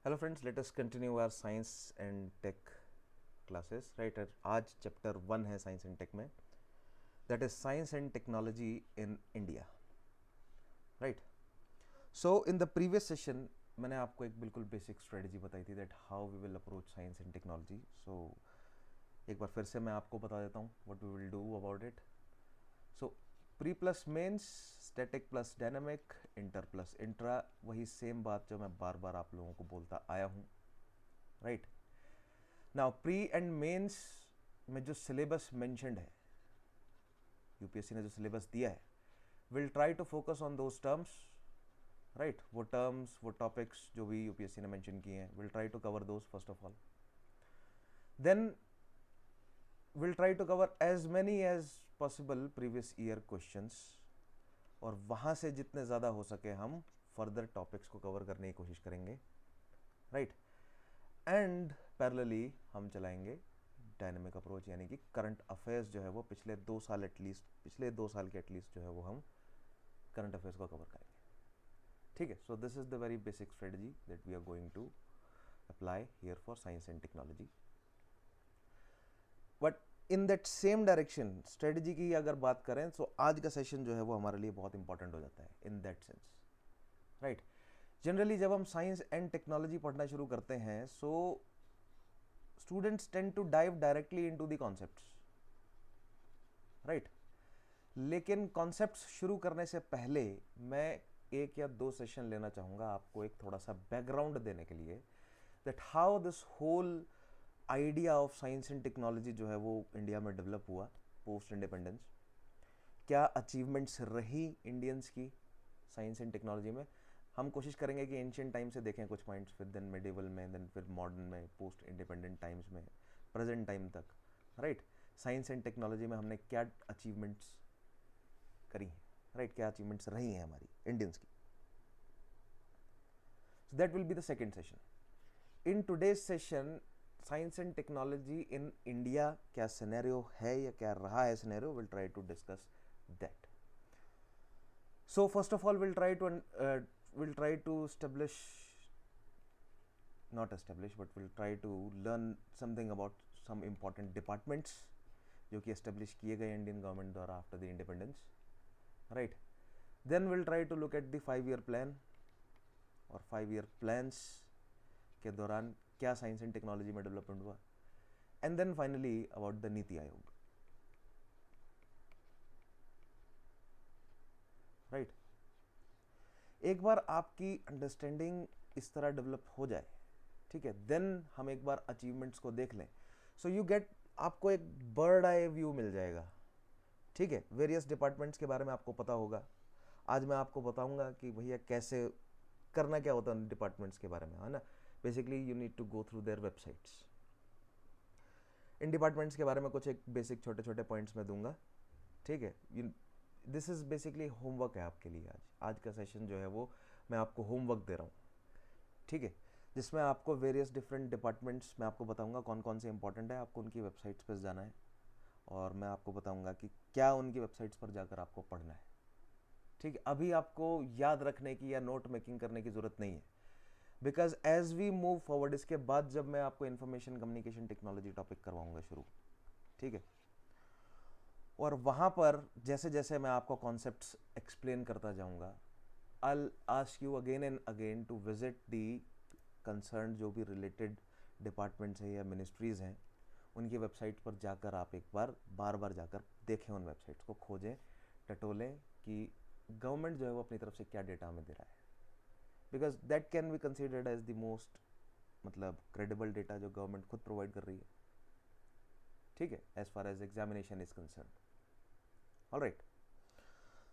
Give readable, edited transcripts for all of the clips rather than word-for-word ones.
Hello friends, let us continue our science and tech classes right. आज chapter 1 है science and tech में, that is science and technology in India right. So in the previous session मैंने आपको एक बिल्कुल basic strategy बताई थी that how we will approach science and technology. So एक बार फिर से मैं आपको बता देता हूँ what we will do about it. So pre plus mains, static plus dynamic, inter plus intra, वही सेम बात जो मैं बार बार आप लोगों को बोलता आया हूँ right. Now pre and mains में जो सिलेबस मेंशन्ड है, यूपीएससी ने जो सिलेबस दिया है, will try to focus on those terms right. वो टर्म्स, वो टॉपिक्स जो भी यूपीएससी ने मेंशन किए हैं, will try to cover those first of all. Then will try to cover as many as possible previous year questions, और वहां से जितने ज़्यादा हो सके हम फर्दर टॉपिक्स को कवर करने की कोशिश करेंगे राइट। एंड पैरेलली हम चलाएंगे डायनेमिक अप्रोच, यानी कि करंट अफेयर्स जो है वो पिछले 2 साल एटलीस्ट, पिछले 2 साल के एटलीस्ट जो है वो हम करंट अफेयर्स को कवर करेंगे, ठीक है। So this is the very basic strategy that we are going to apply here for science and technology. But in that same direction strategy की अगर बात करें तो आज का सेशन जो है वो हमारे लिए बहुत इंपॉर्टेंट हो जाता है in that sense right. Generally जब हम साइंस एंड टेक्नोलॉजी पढ़ना शुरू करते हैं, सो students tend to dive directly into the concepts right। लेकिन कॉन्सेप्ट्स शुरू करने से पहले मैं 1 या 2 सेशन लेना चाहूँगा आपको एक थोड़ा सा बैकग्राउंड देने के लिए, that how this whole idea of science and technology जो है वो इंडिया में डेवलप हुआ पोस्ट इंडिपेंडेंस। क्या अचीवमेंट्स रही इंडियंस की साइंस एंड टेक्नोलॉजी में। हम कोशिश करेंगे कि एंशियंट टाइम से देखें कुछ पॉइंट्स, फिर देन मिडिवल में, देन फिर मॉडर्न में, पोस्ट इंडिपेंडेंट टाइम्स में, प्रेजेंट टाइम तक राइट। साइंस एंड टेक्नोलॉजी में हमने क्या अचीवमेंट्स करी हैं राइट, क्या अचीवमेंट्स रही हैं हमारी इंडियंस की। So that will be the second session. In today's session science and technology in India क्या सिनेरियो है या क्या रहा है scenario, will try to discuss that. So first of all we'll try to establish, not establish, but we'll try to learn something about some important departments जो कि establish किए गए इंडियन गवर्नमेंट द्वारा after the independence right. Then will try to look at the 5 year plan, और 5 year plans के दौरान क्या science and technology में डेवलपमेंट हुआ, and then finally about the Niti Aayog right. एक बार आपकी अंडरस्टैंडिंग इस तरह डेवलप हो जाए, ठीक है, देन हम एक बार अचीवमेंट्स को देख लें, सो यू गेट, आपको एक बर्ड आई व्यू मिल जाएगा, ठीक है। वेरियस डिपार्टमेंट्स के बारे में आपको पता होगा। आज मैं आपको बताऊंगा कि भैया कैसे करना क्या होता है उन डिपार्टमेंट्स के बारे में, है ना। Basically you need to go through their websites. इन डिपार्टमेंट्स के बारे में कुछ एक बेसिक छोटे छोटे पॉइंट्स मैं दूंगा, ठीक है। दिस इज़ बेसिकली होमवर्क है आपके लिए। आज का सेशन जो है वो मैं आपको होमवर्क दे रहा हूँ, ठीक है, जिसमें आपको वेरियस डिफरेंट डिपार्टमेंट्स मैं आपको बताऊंगा कौन कौन से इंपॉर्टेंट है, आपको उनकी वेबसाइट्स पर जाना है, और मैं आपको बताऊंगा कि क्या उनकी वेबसाइट्स पर जाकर आपको पढ़ना है, ठीक है। अभी आपको याद रखने की या नोट मेकिंग करने की ज़रूरत नहीं है, because as we move forward, इसके बाद जब मैं आपको इंफॉर्मेशन कम्युनिकेशन टेक्नोलॉजी टॉपिक करवाऊंगा शुरू, ठीक है, और वहाँ पर जैसे जैसे मैं आपको कॉन्सेप्ट्स एक्सप्लेन करता जाऊँगा, I'll ask you again and again to visit the concerned जो भी रिलेटेड डिपार्टमेंट्स हैं या मिनिस्ट्रीज़ हैं, उनकी वेबसाइट पर जाकर आप एक बार बार बार जाकर देखें, उन वेबसाइट्स को खोजें, टटोलें कि गवर्नमेंट जो है वो अपनी तरफ से क्या डेटा हमें दे रहा है, because that can be considered as the most, मतलब क्रेडिबल डेटा जो गवर्नमेंट खुद प्रोवाइड कर रही है, ठीक है, as far as examination is concern. Alright,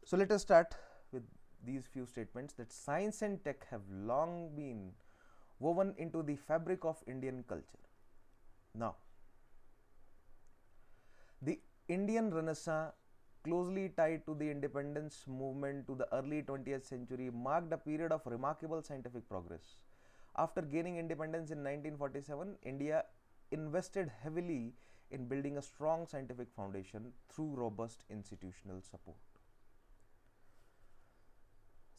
so let us start with these few statements that science and tech have long been woven into the fabric of Indian culture. Now, the Indian Renaissance, closely tied to the independence movement to the early 20th century, marked a period of remarkable scientific progress. After gaining independence in 1947, India invested heavily in building a strong scientific foundation through robust institutional support.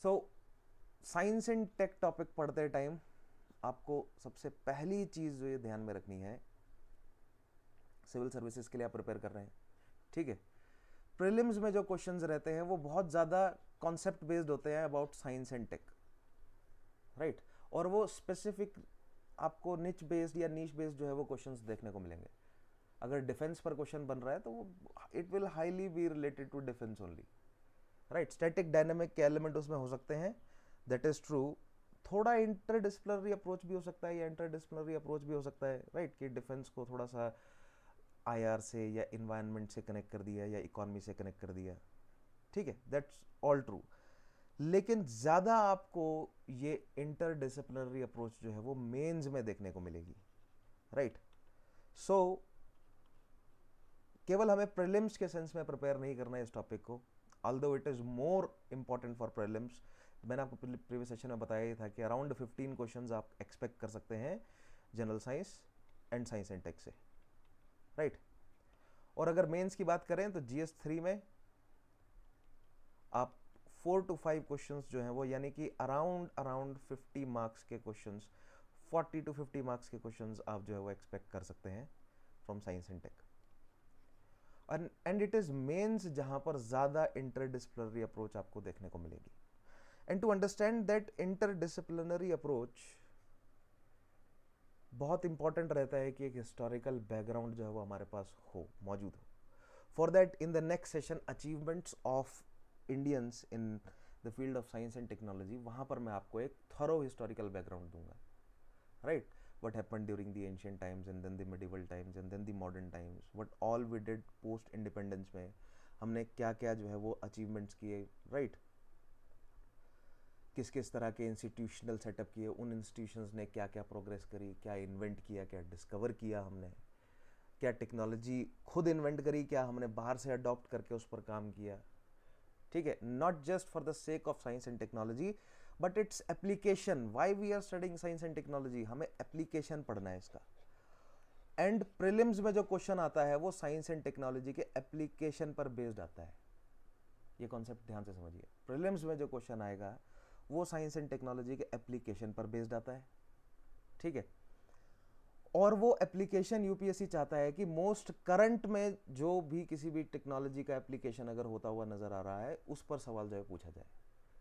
So science and tech topic पढ़ते time आपको सबसे पहली चीज़ जो ये ध्यान में रखनी है, सिविल सर्विसेज के लिए आप प्रिपेयर कर रहे हैं, ठीक है, प्रीलिम्स में जो क्वेश्चंस रहते हैं वो बहुत ज़्यादा कॉन्सेप्ट बेस्ड होते हैं about science and tech, right, और वो स्पेसिफिक आपको निच बेस्ड या नीश बेस्ड जो है वो क्वेश्चंस देखने को मिलेंगे। अगर डिफेंस पर क्वेश्चन बन रहा है तो वो it will highly be related to defence only, right. Static dynamic के एलिमेंट उसमें हो सकते हैं, दैट इज ट्रू। थोड़ा इंटरडिसिप्लिनरी अप्रोच भी हो सकता है या इंटरडिसिप्लिनरी अप्रोच भी हो सकता है, राइट, कि डिफेंस को थोड़ा सा आईआर से या इन्वायरमेंट से कनेक्ट कर दिया या इकोनॉमी से कनेक्ट कर दिया, ठीक है, दैट्स ऑल ट्रू। लेकिन ज़्यादा आपको ये इंटरडिसिप्लिनरी अप्रोच जो है वो मेंस में देखने को मिलेगी, राइट। सो केवल हमें प्रीलिम्स के सेंस में प्रिपेयर नहीं करना है इस टॉपिक को, although it is more important for prelims. मैंने आपको प्रीवियस सेशन में बताया था कि अराउंड 15 क्वेश्चंस आप एक्सपेक्ट कर सकते हैं जनरल साइंस एंड टेक से, राइट। और अगर मेंस की बात करें तो जीएस 3 में आप 4 to 5 क्वेश्चंस जो हैं वो, यानी कि अराउंड 50 मार्क्स के क्वेश्चंस, 40 to 50 मार्क्स के क्वेश्चंस आप जो है वो एक्सपेक्ट कर सकते हैं from science and tech. And it is mains जहां पर ज्यादा इंटरडिसिप्लिनरी अप्रोच आपको देखने को मिलेगी। And to understand that interdisciplinary approach बहुत इंपॉर्टेंट रहता है कि एक हिस्टोरिकल बैकग्राउंड जो है वो हमारे पास हो, मौजूद हो। For that in the next session achievements of Indians in the field of science and technology, वहां पर मैं आपको एक थॉरो हिस्टोरिकल बैकग्राउंड दूंगा, right. What happened during the ancient times and then the medieval times and then the modern times, what all we did post independence में हमने क्या क्या जो है वो अचीवमेंट्स किए, राइट, किस किस तरह के इंस्टीट्यूशनल सेटअप किए, उन इंस्टीट्यूशंस ने क्या क्या प्रोग्रेस करी, क्या इन्वेंट किया, क्या डिस्कवर किया हमने, क्या टेक्नोलॉजी खुद इन्वेंट करी, क्या हमने बाहर से अडॉप्ट करके उस पर काम किया, ठीक है, not just for the sake of science and technology but its application. Why we are studying science and technology, हमें एप्लीकेशन पढ़ना है इसका। एंड प्रीलिम्स में जो क्वेश्चन आता है वो साइंस एंड टेक्नोलॉजी के एप्लीकेशन पर बेस्ड आता है, ये कॉन्सेप्ट ध्यान से समझिए। प्रीलिम्स में जो क्वेश्चन आएगा वो साइंस एंड टेक्नोलॉजी के एप्लीकेशन पर बेस्ड आता है, ठीक है। और वो एप्लीकेशन यूपीएससी चाहता है कि मोस्ट करंट में जो भी किसी भी टेक्नोलॉजी का एप्लीकेशन अगर होता हुआ नजर आ रहा है उस पर सवाल जो है पूछा जाए।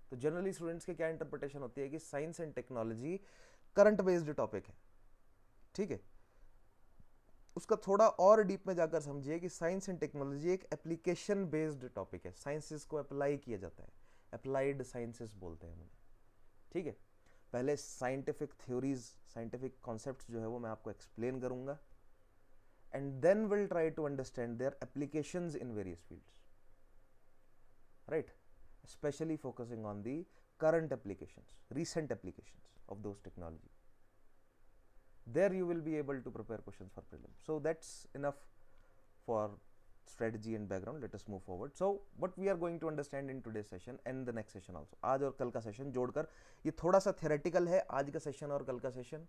तो जनरली स्टूडेंट्स के क्या इंटरप्रिटेशन होती है कि science and technology current based topic है, ठीक है। उसका थोड़ा और डीप में जाकर समझिए कि साइंस एंड टेक्नोलॉजी एक एप्लीकेशन बेस्ड टॉपिक है, साइंसेस को अप्लाई किया जाता है, अप्लाइड साइंसेस बोलते हैं उन्हें, ठीक है। पहले साइंटिफिक थ्योरीज, साइंटिफिक कॉन्सेप्ट्स जो है वो मैं आपको एक्सप्लेन करूंगा and then will try to understand their applications in various fields, right, especially focusing on the current applications, recent applications of those technology. There you will be able to prepare questions for prelims. So that's enough for strategy and background. Let us move forward. So what we are going to understand in today's session and the next session also. आज और कल का session जोड़कर, ये थोड़ा सा theoretical है आज का सेशन और कल का सेशन,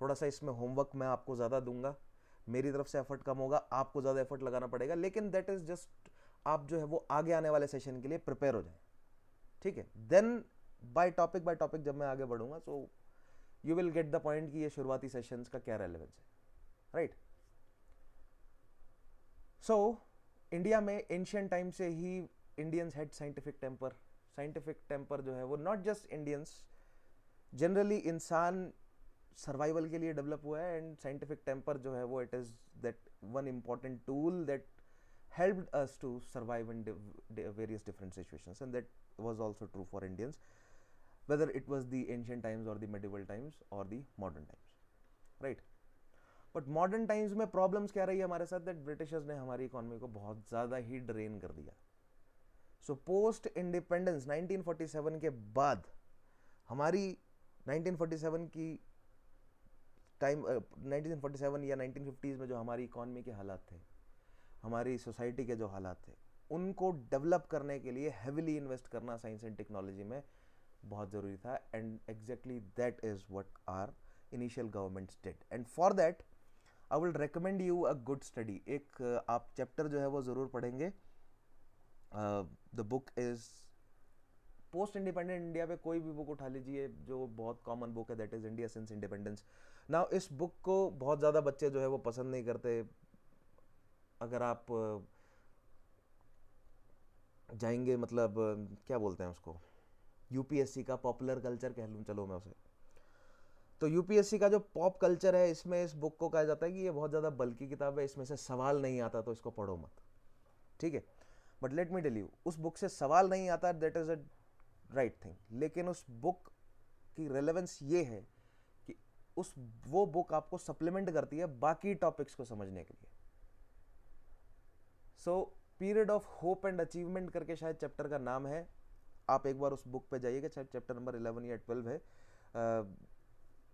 थोड़ा सा इसमें होमवर्क मैं आपको ज़्यादा दूंगा, मेरी तरफ से एफर्ट कम होगा, आपको ज़्यादा एफर्ट लगाना पड़ेगा, लेकिन दैट इज जस्ट आप जो है वो आगे आने वाले सेशन के लिए प्रिपेयर हो जाए, ठीक है। देन बाय टॉपिक जब मैं आगे बढ़ूंगा so you will get the point कि ये शुरुआती सेशंस का क्या रेलेवेंस है, राइट। सो इंडिया में एंशिएंट टाइम से ही Indians had scientific temper. Scientific temper जो है वो नॉट जस्ट इंडियंस, जनरली इंसान सर्वाइवल के लिए डेवलप हुआ है। एंड साइंटिफिक टेम्पर जो है वो it is that one important tool that helped us to survive in various different situations, and that was also true for Indians, whether it was the ancient times or the medieval times or the modern times, right? But modern times में problems क्या रही है हमारे साथ, that Britishers ने हमारी economy को बहुत ज़्यादा ही ड्रेन कर दिया। So post independence 1947 के बाद हमारी 1947 की टाइम 1947 या 1950s में जो हमारी इकोनॉमी के हालात थे, हमारी सोसाइटी के जो हालात थे, उनको डेवलप करने के लिए हेविली इन्वेस्ट करना साइंस एंड टेक्नोलॉजी में बहुत ज़रूरी था। And exactly that is what our initial governments did. And for that I will recommend you a good study. एक आप चैप्टर जो है वो ज़रूर पढ़ेंगे। The book is post independent India पे कोई भी बुक उठा लीजिए जो बहुत कॉमन बुक है, that is India since independence. Now इस बुक को बहुत ज़्यादा बच्चे जो है वो पसंद नहीं करते। अगर आप जाएंगे मतलब क्या बोलते हैं उसको, यूपीएससी का पॉपुलर कल्चर कह लूँ चलो मैं उसे, तो यूपीएससी का जो पॉप कल्चर है इसमें इस बुक को कहा जाता है कि ये बहुत ज़्यादा बल्कि किताब है, इसमें से सवाल नहीं आता तो इसको पढ़ो मत, ठीक है। But let me tell you, उस बुक से सवाल नहीं आता, that is a right thing, लेकिन उस बुक की रेलेवेंस ये है कि वो बुक आपको सप्लीमेंट करती है बाकी टॉपिक्स को समझने के लिए। So period of hope and achievement करके शायद चैप्टर का नाम है, आप एक बार उस बुक पे जाइएगा, शायद चैप्टर नंबर 11 या 12 है।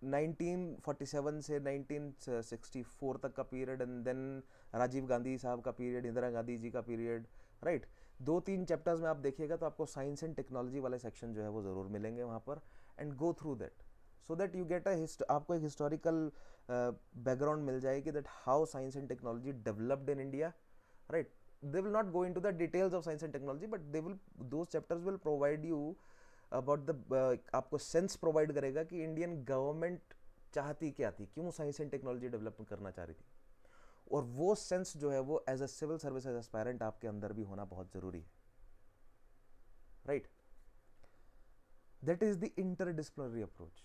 1947 से 1964 तक का period, and then Rajiv Gandhi साहब का पीरियड, इंदिरा गांधी जी का पीरियड, राइट। 2-3 चैप्टर्स में आप देखिएगा तो आपको साइंस एंड टेक्नोलॉजी वाले सेक्शन जो है वो ज़रूर मिलेंगे वहाँ पर, and go through that so that you get आपको एक हिस्टोरिकल बैकग्राउंड मिल जाएगी that how science and technology developed in India, right. They will not go into the details of science and technology, but those chapters will provide you about आपको sense provide करेगा कि Indian government चाहती क्या थी, क्यों science and technology develop करना चाह रही थी, और वो सेंस जो है वो as a civil service aspirant आपके अंदर भी होना बहुत जरूरी है, right. That is the interdisciplinary approach.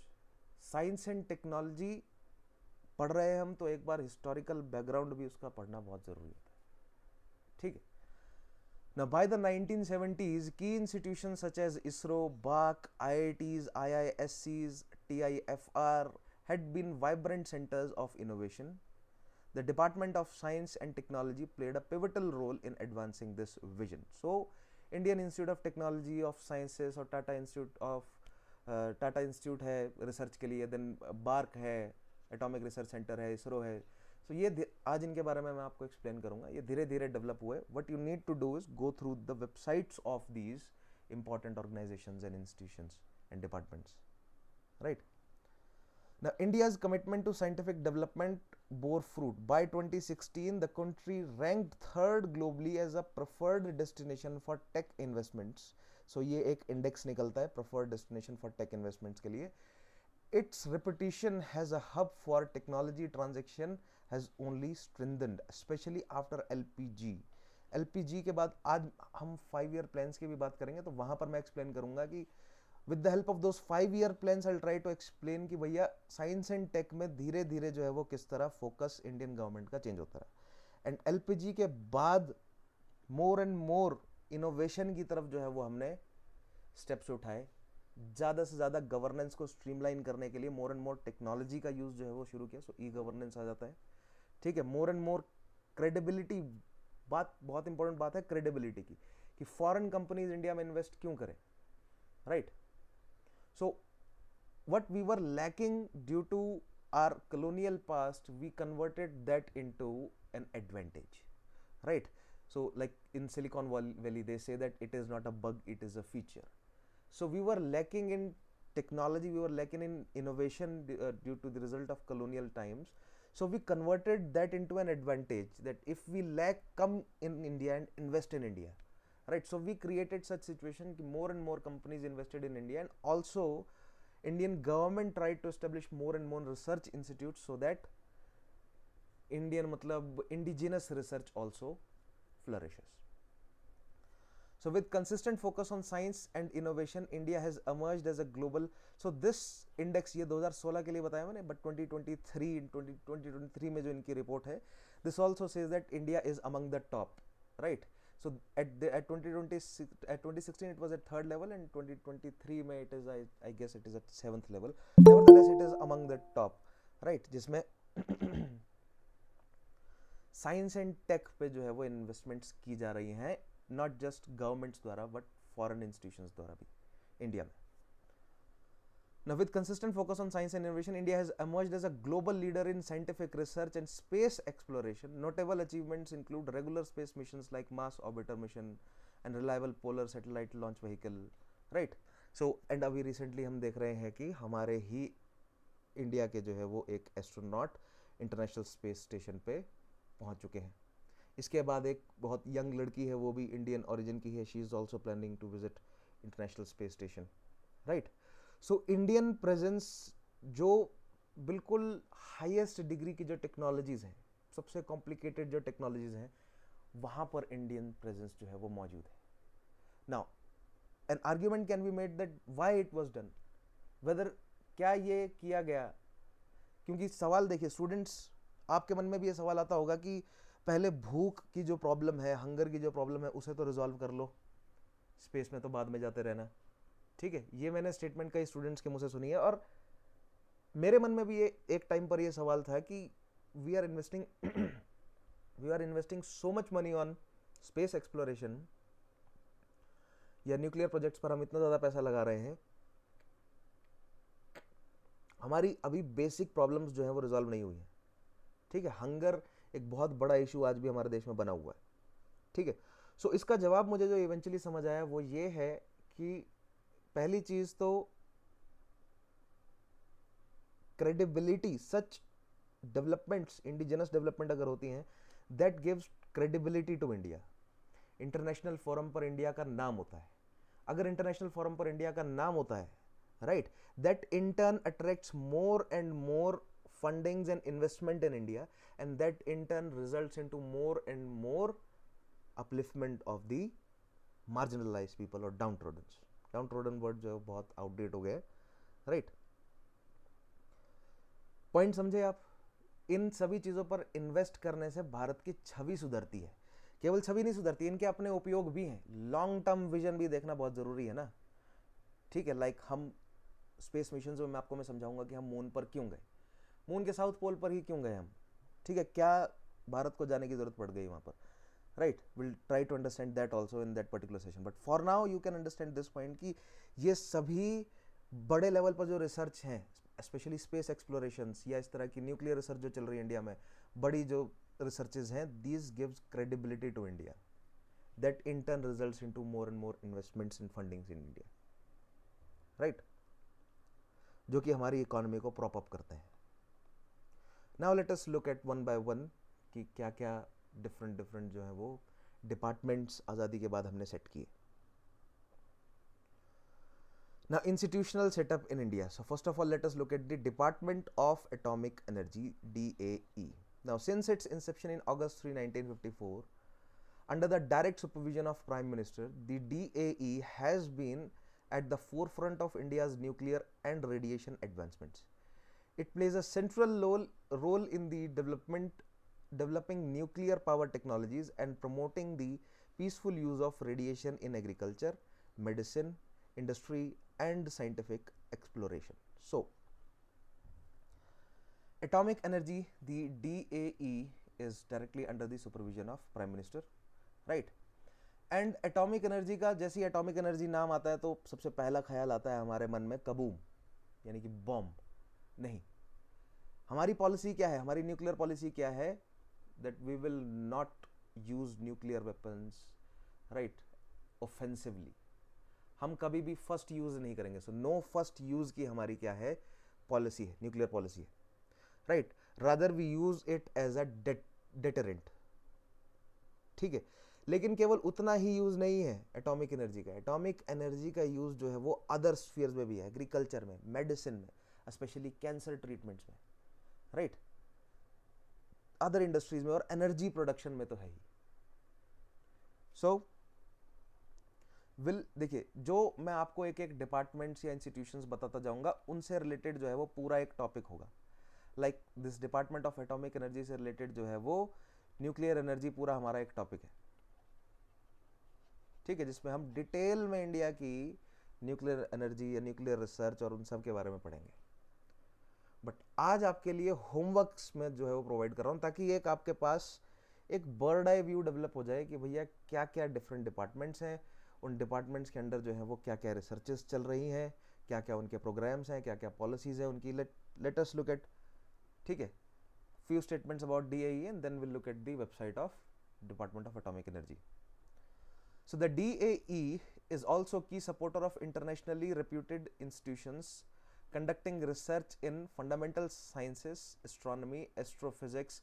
Science and technology पढ़ रहे हैं हम तो एक बार हिस्टोरिकल बैकग्राउंड भी उसका पढ़ना बहुत जरूरी होता है, ठीक है। Now, by the 1970s, key institutions such as ISRO, BARC, IITs, IISCs, TIFR had been vibrant centers of innovation. The Department of Science and Technology played a pivotal role in advancing this vision. So, Indian Institute of Technology of Sciences और Tata institute है research के लिए, then bark है, atomic research centre है, इसरो है। सो ये आज इनके बारे में मैं आपको एक्सप्लेन करूंगा, ये धीरे धीरे डेवलप हुए। What you need to do is go through the websites of these important organisations and institutions and departments, right. Now, India's commitment to scientific development bore fruit. By 2016, the country ranked third globally as a preferred destination for tech investments. So, ये एक index निकलता है preferred destination for tech investments के लिए। Its reputation as a hub for technology transaction has only strengthened, especially after LPG. LPG के बाद आज हम 5-year plans की भी बात करेंगे, तो वहाँ पर मैं एक्सप्लेन करूँगा कि with the help of those 5-year plans I'll try to explain कि भैया साइंस एंड टेक में धीरे धीरे जो है वो किस तरह फोकस इंडियन गवर्नमेंट का चेंज होता रहा। एंड एलपीजी के बाद मोर एंड मोर इनोवेशन की तरफ जो है वो हमने स्टेप्स उठाए, ज़्यादा से ज़्यादा गवर्नेंस को स्ट्रीमलाइन करने के लिए मोर एंड मोर टेक्नोलॉजी का यूज़ जो है वो शुरू किया। सो ई गवर्नेंस आ जाता है, ठीक है। मोर एंड मोर क्रेडिबिलिटी, बात बहुत इंपॉर्टेंट बात है क्रेडिबिलिटी की, कि फॉरेन कंपनीज इंडिया में इन्वेस्ट क्यों करें, right. So, what we were lacking due to our colonial past, we converted that into an advantage, right? So, like in Silicon Valley, they say that it is not a bug, it is a feature. So, we were lacking in technology, we were lacking in innovation due to the result of colonial times. So, we converted that into an advantage, that if we lack, come in India and invest in India. Right, so we created such situation कि more and more companies invested in India, and also Indian government tried to establish more and more research institutes so that Indian मतलब indigenous research also flourishes. So with consistent focus on science and innovation, India has emerged as a global. So this index ये 2016 के लिए बताया मैंने, but 2023 में जो इनकी report है, this also says that India is among the top, right? So at 2016 it was at third level, and 2023 में it is I guess it is at 7th level. Nevertheless it is among the top, right? जिसमें science and take पे जो है वो investments की जा रही हैं, नॉट जस्ट गवर्नमेंट्स द्वारा बट फॉरेन इंस्टीट्यूशंस द्वारा भी इंडिया में। Now, with consistent focus on science and innovation, India has emerged as a global leader in scientific research and space exploration. Notable achievements include regular space missions like Mars Orbiter mission and reliable polar satellite launch vehicle, right? So, and अभी recently हम देख रहे हैं कि हमारे ही India के जो है वो एक एस्ट्रोनॉट इंटरनेशनल स्पेस स्टेशन पे पहुंच चुके हैं। इसके बाद एक बहुत यंग लड़की है, वो भी इंडियन ओरिजिन की है, she is also planning to visit international space station, right. So Indian presence जो बिल्कुल हाईएस्ट डिग्री की जो टेक्नोलॉजीज हैं, सबसे कॉम्प्लिकेटेड जो टेक्नोलॉजीज हैं, वहां पर इंडियन प्रेजेंस जो है वो मौजूद है। Now an argument can be made that why it was done, whether क्या ये किया गया, क्योंकि सवाल देखिए स्टूडेंट्स, आपके मन में भी ये सवाल आता होगा कि पहले भूख की जो प्रॉब्लम है, हंगर की जो प्रॉब्लम है, उसे तो रिजॉल्व कर लो, स्पेस में तो बाद में जाते रहना, ठीक है। ये मैंने स्टेटमेंट कई स्टूडेंट्स के मुंह से सुनी है, और मेरे मन में भी ये एक टाइम पर ये सवाल था कि we are investing so much money on space exploration, या न्यूक्लियर प्रोजेक्ट्स पर हम इतना ज्यादा पैसा लगा रहे हैं, हमारी अभी बेसिक प्रॉब्लम्स जो है वो रिजॉल्व नहीं हुई है, ठीक है। हंगर एक बहुत बड़ा इशू आज भी हमारे देश में बना हुआ है, ठीक है। सो इसका जवाब मुझे जो इवेंचुअली समझ आया वो ये है कि पहली चीज तो credibility, such developments, indigenous development अगर होती हैं, that gives credibility to India. International forum पर इंडिया का नाम होता है, अगर इंटरनेशनल फोरम पर इंडिया का नाम होता है, right, that in turn attracts more and more fundings and investment in India, and that in turn results into more and more upliftment of the marginalized people or downtrodden word जो है बहुत outdate हो गया है, right. Point समझे आप? इन सभी चीजों पर इन्वेस्ट करने से भारत की छवि सुधरती है, केवल छवि नहीं सुधरती, इनके अपने उपयोग भी हैं, लॉन्ग टर्म विजन भी देखना बहुत जरूरी है ना, ठीक है। लाइक हम स्पेस मिशन में मैं समझाऊंगा कि हम मून पर क्यों गए, मून के साउथ पोल पर ही क्यों गए हम, ठीक है, क्या भारत को जाने की जरूरत पड़ गई वहां पर, right. Will try to understand that also in that particular session, but for now you can understand this point कि ये सभी बड़े लेवल पर जो रिसर्च हैं, स्पेशली स्पेस एक्सप्लोरेशंस या इस तरह की न्यूक्लियर रिसर्च जो चल रही है इंडिया में, बड़ी जो रिसर्चेज हैं, these gives credibility to India, that in turn results into more and more investments in fundings in India, right, जो कि हमारी इकोनॉमी को प्रॉप अप करते हैं। Now let us look at one by one कि क्या क्या डिफरेंट जो है वो डिपार्टमेंट्स आज़ादी के बाद हमने सेट किए। Now institutional setup in India. So first of all let us look at the Department of Atomic Energy, DAE. Now since its inception in August 3, 1954, under the direct supervision of Prime Minister, the DAE has been at the forefront of India's nuclear and radiation advancements. It plays a central role in the developing nuclear power technologies and promoting the peaceful use of radiation in agriculture, medicine, industry, and scientific exploration. So, atomic energy, the DAE, is directly under the supervision of Prime Minister, right? And atomic energy का जैसे ही atomic energy नाम आता है तो सबसे पहला ख्याल आता है हमारे मन में कबूम, यानी कि बॉम्ब। नहीं, हमारी पॉलिसी क्या है, हमारी न्यूक्लियर पॉलिसी क्या है, that we will not use nuclear weapons, right, offensively. हम कभी भी फर्स्ट यूज नहीं करेंगे। सो नो फर्स्ट यूज की हमारी क्या है, पॉलिसी है, न्यूक्लियर पॉलिसी है, right. Rather we use it as a deterrent, ठीक है। लेकिन केवल उतना ही यूज नहीं है एटॉमिक एनर्जी का। एटॉमिक एनर्जी का यूज जो है वो अदर स्फीयर्स में भी है, एग्रीकल्चर में, मेडिसिन में, स्पेशली कैंसर ट्रीटमेंट्स में, राइट, अदर इंडस्ट्रीज में, और एनर्जी प्रोडक्शन में तो है ही। सो देखिए, जो मैं आपको एक एक डिपार्टमेंट्स या इंस्टीट्यूशंस बताता जाऊंगा, उनसे रिलेटेड जो है वो पूरा एक टॉपिक होगा। Like this department of atomic energy से रिलेटेड जो है वो न्यूक्लियर एनर्जी पूरा हमारा एक टॉपिक है, ठीक है, जिसमें हम डिटेल में इंडिया की न्यूक्लियर एनर्जी या न्यूक्लियर रिसर्च और उन सब के बारे में पढ़ेंगे। बट आज आपके लिए होमवर्क्स में जो है वो प्रोवाइड कर रहा हूं, ताकि एक आपके पास एक बर्ड आई व्यू डेवलप हो जाए कि भैया क्या क्या डिफरेंट डिपार्टमेंट्स हैं, उन डिपार्टमेंट्स के अंडर जो है वो क्या क्या रिसर्चेस चल रही हैं, क्या क्या उनके प्रोग्राम्स हैं, क्या क्या पॉलिसीज हैं उनकी। लेट अस लुक एट, ठीक है, few statements about DAE, and then we'll look at the website of Department of Atomic Energy. So the DAE is also key supporter of internationally reputed institutions conducting research in fundamental sciences, astronomy, astrophysics,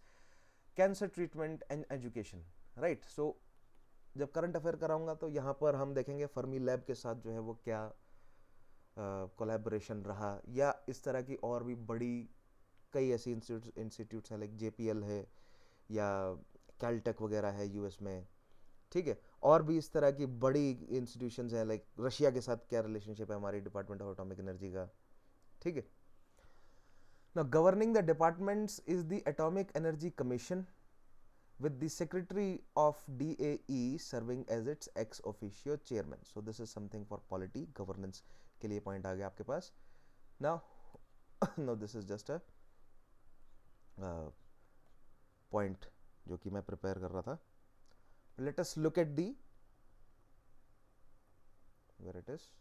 cancer treatment and education, right? So जब current affair कराऊंगा तो यहाँ पर हम देखेंगे Fermi lab के साथ जो है वो क्या कोलैबोरेशन रहा, या इस तरह की और भी बड़ी कई ऐसी इंस्टीट्यूट्स हैं, लाइक JPL है या कैलटेक वगैरह है यूएस में, ठीक है। और भी इस तरह की बड़ी इंस्टीट्यूशंस हैं, लाइक रशिया के साथ क्या रिलेशनशिप है हमारी डिपार्टमेंट ऑफ एटॉमिक एनर्जी का, ठीक है। Now governing the departments is the atomic energy commission with the secretary of DAE serving as its ex officio chairman. So this is something for polity governance के लिए point आ गया आपके पास. Now no, this is just a point जो कि मैं prepare कर रहा था. Let us look at the where it is.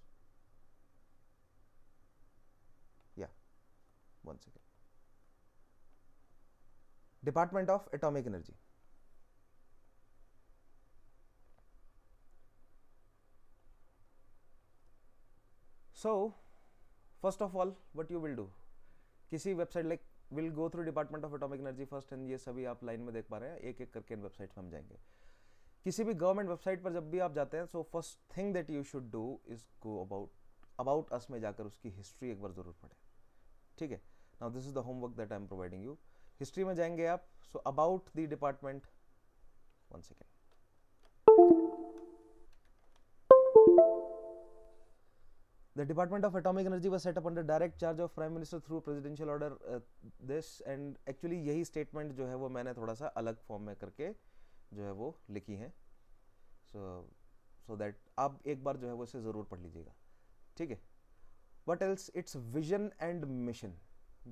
Yeah, one second. Department of Atomic Energy. So first of all what you will do, किसी website like will go through department of atomic energy first, and ये सभी आप line में देख पा रहे हैं, एक एक करके इन वेबसाइट में हम जाएंगे. किसी भी गवर्नमेंट वेबसाइट पर जब भी आप जाते हैं, so first thing that you should do is go about us में जाकर उसकी हिस्ट्री एक बार जरूर पढ़ें, ठीक है. Now this is the homework that I am providing you. History में जाएंगे आप. So about the department, one second. The Department of Atomic Energy was set up under direct charge of Prime Minister through presidential order. This and actually यही statement जो है वो मैंने थोड़ा सा अलग फॉर्म में करके जो है वो लिखी है. So that आप एक बार जो है वो इसे ज़रूर पढ़ लीजिएगा, ठीक है. What else? It's vision and mission.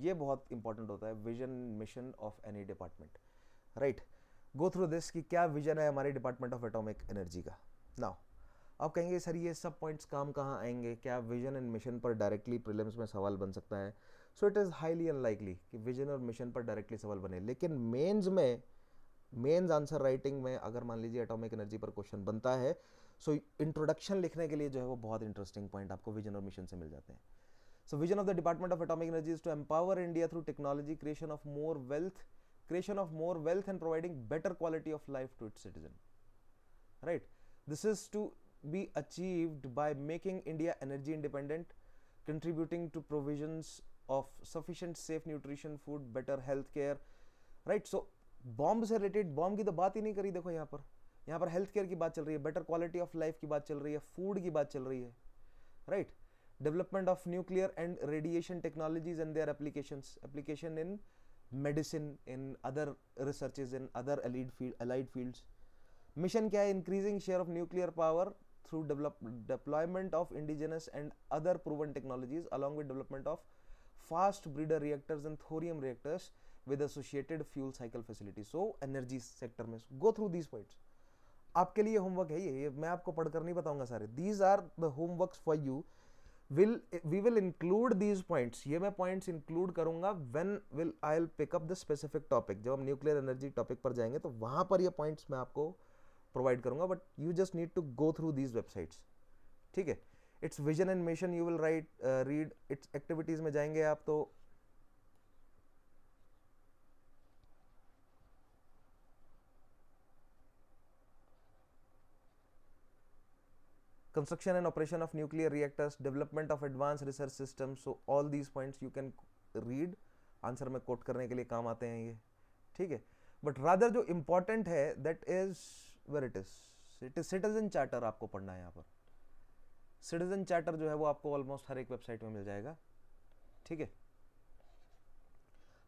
ये बहुत इंपॉर्टेंट होता है, vision mission of any department, right. Go through this कि क्या विजन है हमारे डिपार्टमेंट ऑफ एटॉमिक एनर्जी का. नाउ आप कहेंगे सर ये सब पॉइंट्स काम कहाँ आएंगे, क्या विजन एंड मिशन पर डायरेक्टली प्रीलिम्स में सवाल बन सकता है. So it is highly unlikely कि विजन और मिशन पर डायरेक्टली सवाल बने, लेकिन मेंस आंसर राइटिंग में अगर मान लीजिए एटॉमिक एनर्जी पर क्वेश्चन बनता है, सो इंट्रोडक्शन लिखने के लिए जो है वो बहुत इंटरेस्टिंग पॉइंट आपको विजन और मिशन से मिल जाते हैं. So vision of the department of atomic energy is to empower India through technology, creation of more wealth and providing better quality of life to its citizen, right. This is to be achieved by making India energy independent, contributing to provisions of sufficient safe nutrition, food, better health care, right. So bomb से related, bomb की तो बात ही नहीं करी. देखो यहाँ पर health care की बात चल रही है, बेटर क्वालिटी ऑफ लाइफ की बात चल रही है, फूड की बात चल रही है, right. Development of nuclear and radiation technologies and their application in medicine, in other researches, in other allied fields. Mission क्या है? Increasing share of nuclear power through deployment of indigenous and other proven technologies along with development of fast breeder reactors and thorium reactors with associated fuel cycle facilities. So energy sector में go through these points. आपके लिए homework है ये मैं आपको पढ़कर नहीं बताऊंगा सारे. These are the homeworks for you. We will include these points. ये मैं points include करूंगा when I'll pick up the specific topic. जब हम न्यूक्लियर एनर्जी टॉपिक पर जाएंगे तो वहां पर ये points मैं आपको प्रोवाइड करूंगा, but you just need to go through these websites, ठीक है. Its vision and mission you will read. Its activities में जाएंगे आप तो construction and operation of nuclear reactors, development of advanced research systems. So all these points you can read. Answer में quote करने के लिए काम आते हैं ये, ठीक है. बट रादर जो इंपॉर्टेंट है that is where it is citizen charter आपको पढ़ना है. यहाँ पर सिटीजन चार्टर जो है वो आपको ऑलमोस्ट हर एक वेबसाइट में मिल जाएगा, ठीक है.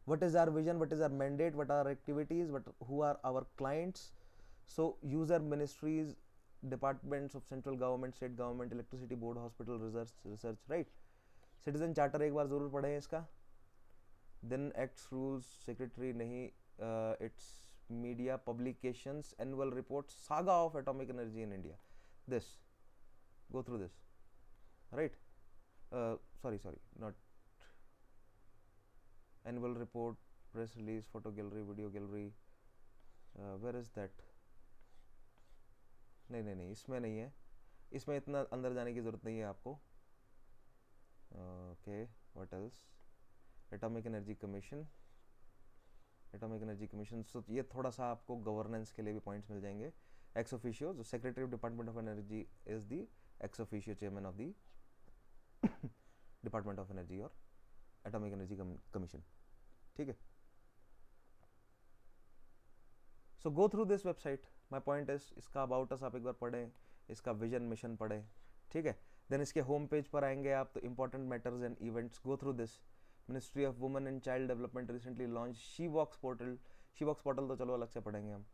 what is our vision, what is our mandate, what are our activities, who are our clients. So user ministries, departments of central government, state government, electricity board, hospital, research, right. citizen charter एक बार जरूर पढ़ें इसका. then acts, rules, secretary नहीं, it's media, publications, annual reports, saga of atomic energy in India. This, go through this, right. Sorry, not annual report, press release, photo gallery, video gallery. Where is that? नहीं इसमें नहीं है, इसमें इतना अंदर जाने की जरूरत नहीं है आपको. Okay, what else? Atomic energy commission. So ये थोड़ा सा आपको गवर्नेंस के लिए भी पॉइंट्स मिल जाएंगे. ex officio, so Secretary of Department of Energy is the ex officio chairman of the Department of Energy or Atomic Energy Commission. ठीक है. So go through this website. My point is इसका about us आप एक बार पढ़ें, इसका vision mission पढ़ें, ठीक है. Then इसके home page पर आएंगे आप तो important matters and events, go through this. Ministry of Women and Child Development recently launched She-Walks portal. She-Walks portal तो चलो अलग से पढ़ेंगे हम.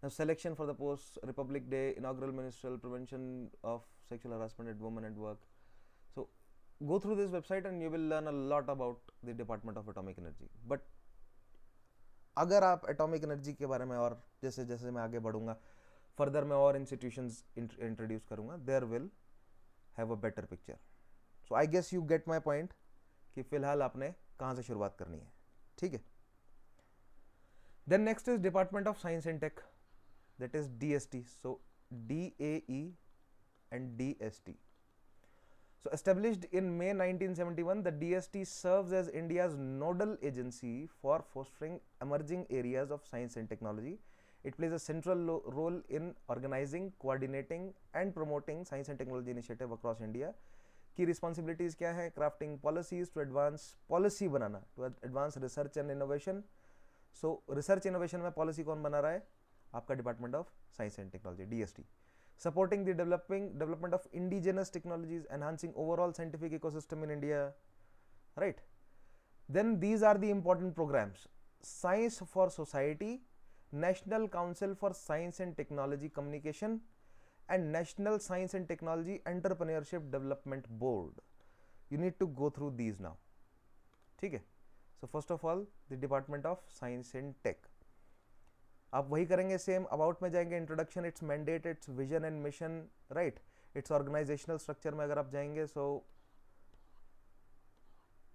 Now selection for the post, Republic Day, inaugural ministerial, prevention of sexual harassment at women at work. So go through this website and you will learn a lot about the Department of Atomic Energy. But अगर आप atomic energy के बारे में और जैसे जैसे मैं आगे बढ़ूंगा फर्दर मैं और इंस्टीट्यूशंस इंट्रोड्यूस करूंगा, there will have a better picture. So I guess you get my point कि फिलहाल आपने कहाँ से शुरुआत करनी है. ठीक है. Then next is department of science and tech, that is DST. So DAE and DST. So established in May 1971, the DST serves as India's nodal agency for fostering emerging areas of science and technology. It plays a central role in organizing, coordinating and promoting science and technology initiative across India. Key responsibilities क्या है? Crafting policies to advance policy banana, to advance research and innovation. So research innovation में policy कौन बना रहा है? आपका Department of Science and Technology, DST. Supporting the development of indigenous technologies, enhancing overall scientific ecosystem in India, right? Then these are the important programs: Science for Society, National Council for Science and Technology Communication, and National Science and Technology Entrepreneurship Development Board. You need to go through these now. ठीक है. So first of all, the Department of Science and Tech. आप वही करेंगे same. About में जाएंगे, introduction, its mandate, its vision and mission, right. Its organisational structure में अगर आप जाएंगे सो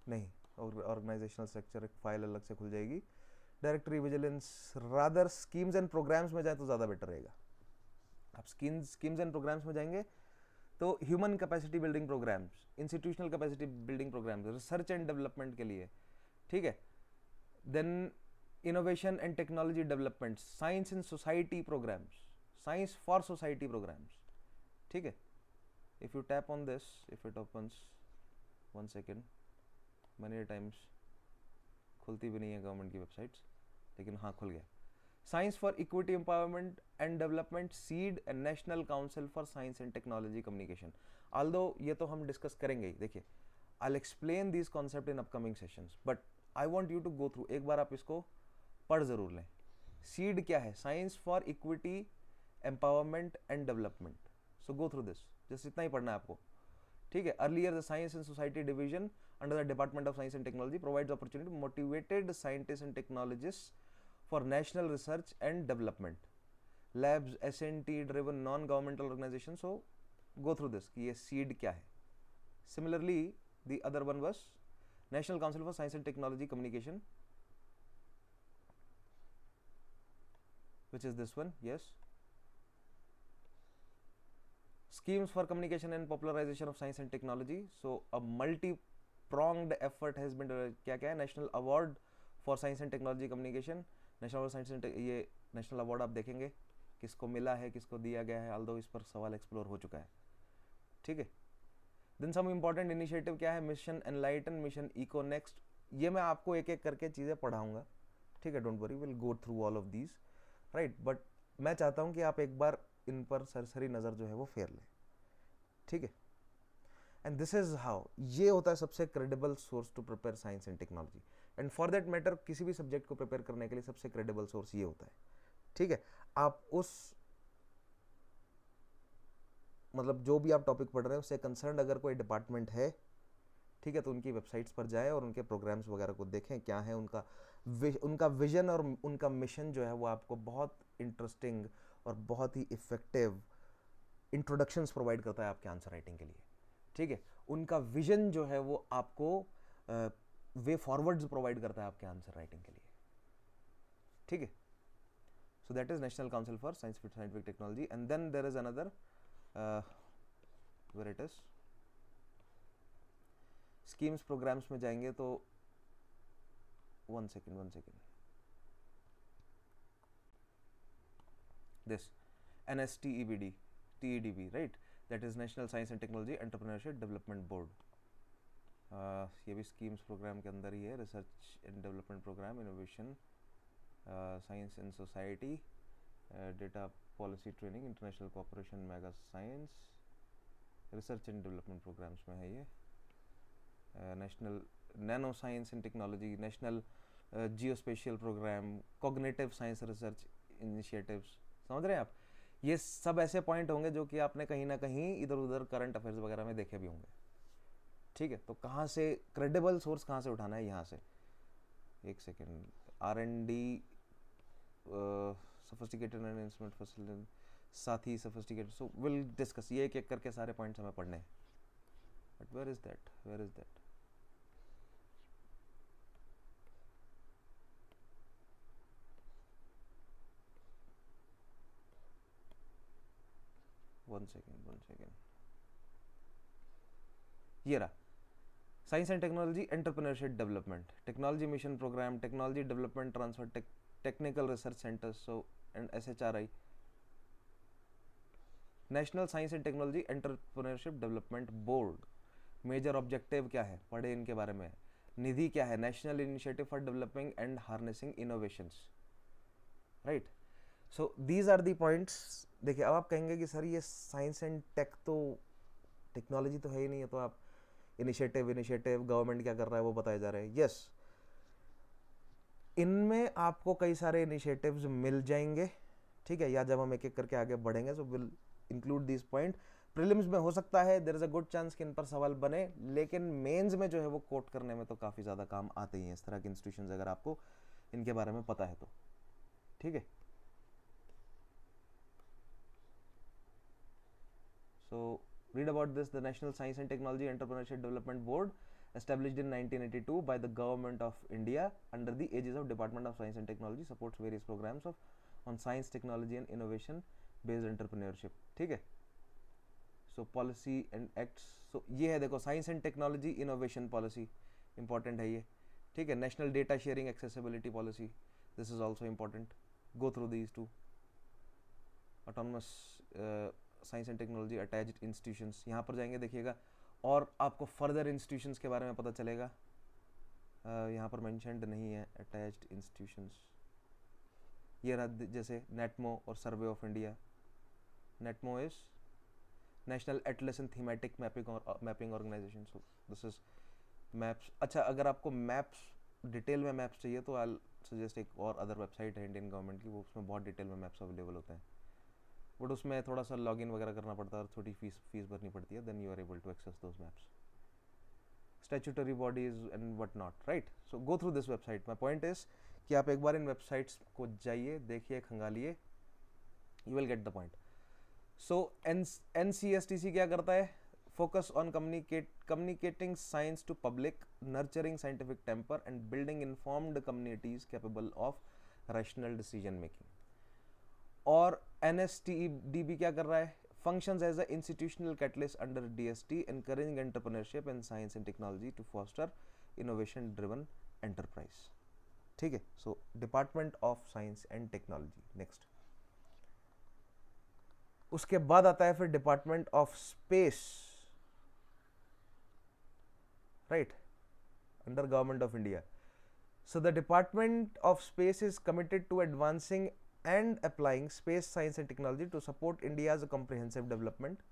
नहीं, ऑर्गेनाइजेशनल स्ट्रक्चर एक फाइल अलग से खुल जाएगी. Directory vigilance, rather schemes and programmes में जाए तो ज़्यादा बेटर रहेगा. आप स्कीम्स एंड प्रोग्राम्स में जाएंगे तो human capacity building programmes, institutional capacity building programmes, research and development के लिए, ठीक है. Then innovation and technology development, science in society programs, science for society programs. ठीक है. If you tap on this, if it opens, 1 second, many times खुलती भी नहीं है गवर्नमेंट की वेबसाइट्स, लेकिन हाँ खुल गया. Science for equity empowerment and development, SEED and National Council for Science and Technology Communication. Although ये तो हम डिस्कस करेंगे ही. देखिए, I'll explain these concepts in upcoming sessions, but I want you to go through. एक बार आप इसको पढ़ जरूर लें. सीड क्या है? Science for equity empowerment and development. So go through this, just इतना ही पढ़ना है आपको. ठीक है. Earlier the science and society division under the department of science and technology provides opportunity motivated scientist and technologist for national research and development, labs, SNT driven non governmental organisation. So go through this कि ये SEED क्या है. Similarly the other one was national council for science and technology communication, which is this one. Yes. Schemes for communication and popularization of science and technology. So a multi-pronged effort has been क्या क्या है? National Award for Science and Technology Communication, National Award Science and ये National Award आप देखेंगे किसको मिला है, किसको दिया गया है, although इस पर सवाल एक्सप्लोर हो चुका है. ठीक है. Then some important initiative क्या है? Mission Enlighten, Mission Eco Next. ये मैं आपको एक एक करके चीज़ें पढ़ाऊंगा. ठीक है. Don't worry, we'll go through all of these. Right. But मैं चाहता हूं कि आप एक बार इन पर सरसरी नज़र जो है वो फेर लें. ठीक है. एंड दिस इज हाउ, ये होता है सबसे credible source to prepare science and technology. And for that matter किसी भी सब्जेक्ट को प्रिपेयर करने के लिए सबसे क्रेडिबल सोर्स ये होता है. ठीक है. आप उस मतलब जो भी आप टॉपिक पढ़ रहे हैं उससे कंसर्न अगर कोई डिपार्टमेंट है, ठीक है, तो उनकी वेबसाइट्स पर जाएं और उनके प्रोग्राम्स वगैरह को देखें. क्या है उनका विजन और उनका मिशन जो है वो आपको बहुत इंटरेस्टिंग और बहुत ही इफेक्टिव इंट्रोडक्शंस प्रोवाइड करता है आपके आंसर राइटिंग के लिए. ठीक है. उनका विजन जो है वो आपको वे फॉरवर्ड्स प्रोवाइड करता है आपके आंसर राइटिंग के लिए. ठीक है. So that is national council for scientific technology. And then there is another where it is schemes programmes में जाएंगे तो 1 second. This NSTEBD, TEDB, right? That is National Science and Technology Entrepreneurship Development Board. ये भी schemes programme के अंदर ही है, research and development programme, innovation, science and society, data policy training, international cooperation, mega science, research and development programmes में है ये। National nano science and technology, national geospatial programme, cognitive science research initiatives. समझ रहे हैं आप? ये सब ऐसे पॉइंट होंगे जो कि आपने कहीं ना कहीं इधर उधर करंट अफेयर्स वगैरह में देखे भी होंगे। ठीक है, तो कहाँ से क्रेडिबल सोर्स कहाँ से उठाना है? यहाँ से। एक second, R&D, sophisticated and instrument facility, साथ ही सोफिस्टिकेटेड, सो विल डिस्कस, ये एक एक करके सारे पॉइंट्स हमें पढ़ने हैं। But where is that? One second, ये रहा, science and technology entrepreneurship development, technology mission programme, technology development transfer, technical research centres, so and SHRI, national science and technology entrepreneurship development board. Major objective क्या है, पढ़े इनके बारे में। निधि क्या है? National initiative for developing and harnessing innovations, right? So these are the points. देखिए, अब आप कहेंगे कि सर ये साइंस एंड टेक तो टेक्नोलॉजी तो है ही नहीं है, तो आप इनिशिएटिव गवर्नमेंट क्या कर रहा है वो बताए जा रहे हैं। यस, इनमें आपको कई सारे इनिशिएटिव्स मिल जाएंगे, ठीक है, या जब हम एक एक करके आगे बढ़ेंगे so will include this point. Prelims में हो सकता है, there is a good chance कि इन पर सवाल बने, लेकिन मेंस में जो है वो कोट करने में तो काफ़ी ज़्यादा काम आते ही हैं इस तरह के इंस्टीट्यूशंस, अगर आपको इनके बारे में पता है तो। ठीक है, सो read about this. The National Science and Technology Entrepreneurship Development Board, established in 1982 by the Government of India under the aegis of Department of Science and Technology, supports various programs on science, technology and innovation based entrepreneurship. ठीक है, so policy and acts, so ये है, देखो, science and technology innovation policy important है ये। ठीक है, national data sharing accessibility policy, this is also important, go through these two. Autonomous science and technology attached institutions, यहाँ पर जाएंगे देखिएगा, और आपको फर्दर इंस्टीट्यूशंस के बारे में पता चलेगा। यहाँ पर मेंशन्ड नहीं है अटैच्ड इंस्टीट्यूशंस, ये रहा, जैसे नेटमो और survey of India. NATMO is national atlas and thematic mapping organisation, so this is maps. अच्छा, अगर आपको मैप्स डिटेल में मैप्स चाहिए तो आई सजेस्ट एक और अदर वेबसाइट है इंडियन गवर्नमेंट की, वो उसमें बहुत डिटेल में मैप्स अवेलेबल होते हैं, बट उसमें थोड़ा सा लॉगिन वगैरह करना पड़ता है और छोटी फीस भरनी पड़ती है, then you are able to access those maps, statutory bodies and what not, right? So go through this website. My point is कि आप एक बार इन वेबसाइट्स को जाइए, देखिए, खंगालिए, you will get the point. So NCSTC क्या करता है? Focus on communicating science to public, nurturing scientific temper and building informed communities capable of rational decision making. और NSTEDB क्या कर रहा है? functions as an institutional catalyst under DST, encouraging entrepreneurship in science and technology to foster innovation driven enterprise. ठीक है, so Department of Science and Technology next. उसके बाद आता है फिर Department of Space, right, under Government of India. So the Department of Space is committed to advancing and applying space science and technology to support India's comprehensive development.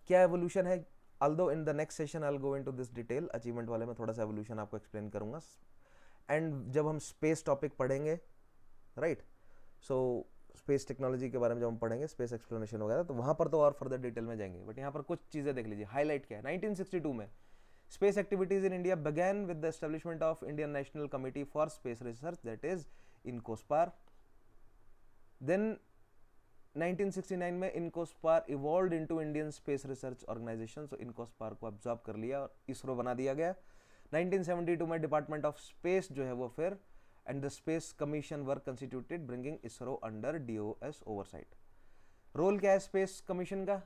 क्या evolution है? Although in the next session I'll go into this detail, achievement वाले में थोड़ा सा evolution आपको explain करूँगा, and जब हम space topic पढ़ेंगे, right, so space technology के बारे में जब हम पढ़ेंगे, space exploration वगैरह, तो वहाँ पर तो और further detail में जाएंगे, but यहाँ पर कुछ चीज़ें देख लीजिए। highlight क्या है? 1962 में space activities in India began with the establishment of Indian National Committee for Space Research, that is INCOSPAR. Then 1969 में INCOSPAR evolved into Indian Space Research Organization, so INCOSPAR को absorb कर लिया और ISRO बना दिया गया। 1972 में Department of Space जो है वो फिर and the Space Commission were constituted, bringing ISRO under DOS oversight. Role क्या है Space Commission का?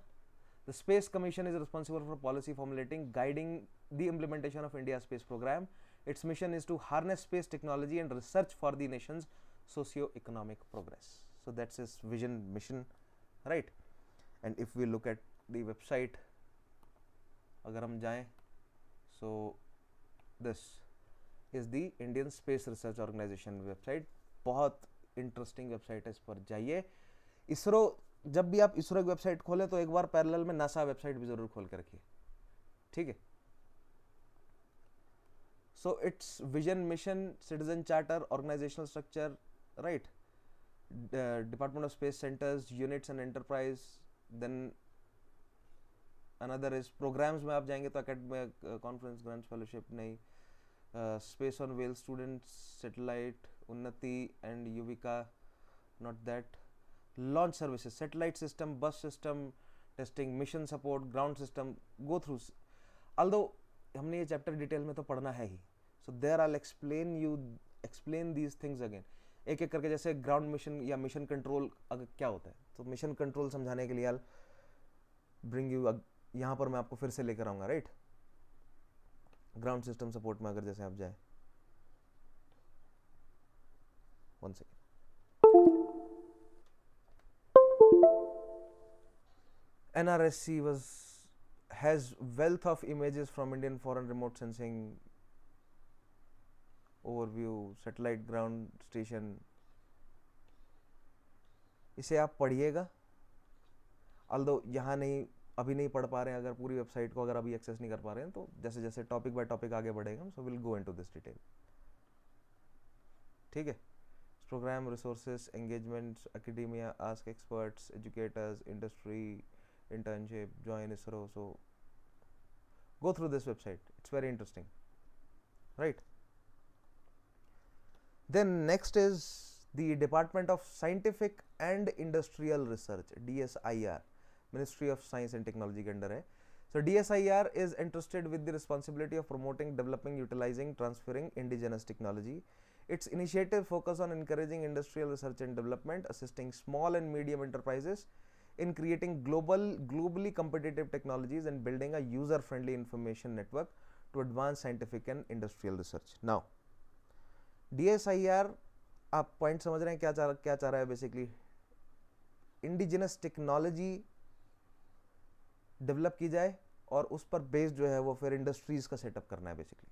The Space Commission is responsible for policy formulating, guiding the implementation of India's space program. Its mission is to harness space technology and research for the nation's socio-economic progress. so that's his vision mission, right? And if we look at the website, अगर हम जाएं, so this is the Indian Space Research Organization website. बहुत interesting website है, इस पर जाइए. इसरो, जब भी आप इसरो की वेबसाइट खोलें तो एक बार पैरेलल में नासा वेबसाइट भी जरूर खोल के रखिए, ठीक है. So its vision, mission, citizen charter, organisational structure, right, department of space centres, units and enterprise. Then another is programmes में आप जाएंगे तो एकेडमिक, कॉन्फ्रेंस, ग्रांट्स, फेलोशिप नहीं, space on wheels, students, satellite, Unnati and Yuvika, not that. Launch services, satellite system, bus system testing, mission support, ground system, go through. Although हमने ये chapter detail में तो पढ़ना है ही, so there I will explain these things again, एक एक करके. जैसे ग्राउंड मिशन या मिशन कंट्रोल अगर क्या होता है, तो मिशन कंट्रोल समझाने के लिए आई ब्रिंग यू, यहाँ पर मैं आपको फिर से लेकर आऊँगा, राइट. ग्राउंड सिस्टम सपोर्ट में अगर जैसे आप जाए, one second, NRSC has wealth of images from Indian foreign remote sensing overview, satellite ground station. इसे आप पढ़िएगा, although यहाँ नहीं, अभी नहीं पढ़ पा रहे हैं. अगर पूरी वेबसाइट को अगर अभी एक्सेस नहीं कर पा रहे हैं तो जैसे जैसे टॉपिक बाय टॉपिक आगे बढ़ेगा, so will go into this detail, ठीक है. Programme, resources, engagements, academia, ask experts, educators, industry, internship, join ISRO. So go through this website, it's very interesting, right? Then next is the Department of Scientific and Industrial Research, DSIR, Ministry of Science and Technology के अंदर है. So DSIR is entrusted with the responsibility of promoting, developing, utilizing, transferring indigenous technology. Its initiative focus on encouraging industrial research and development, assisting small and medium enterprises in creating globally competitive technologies and building a user-friendly information network to advance scientific and industrial research. Now, DSIR, आप point समझ रहे हैं क्या चाह रहा है basically? Indigenous technology develop की जाए और उस पर बेस्ड जो है वो फिर इंडस्ट्रीज का सेटअप करना है बेसिकली,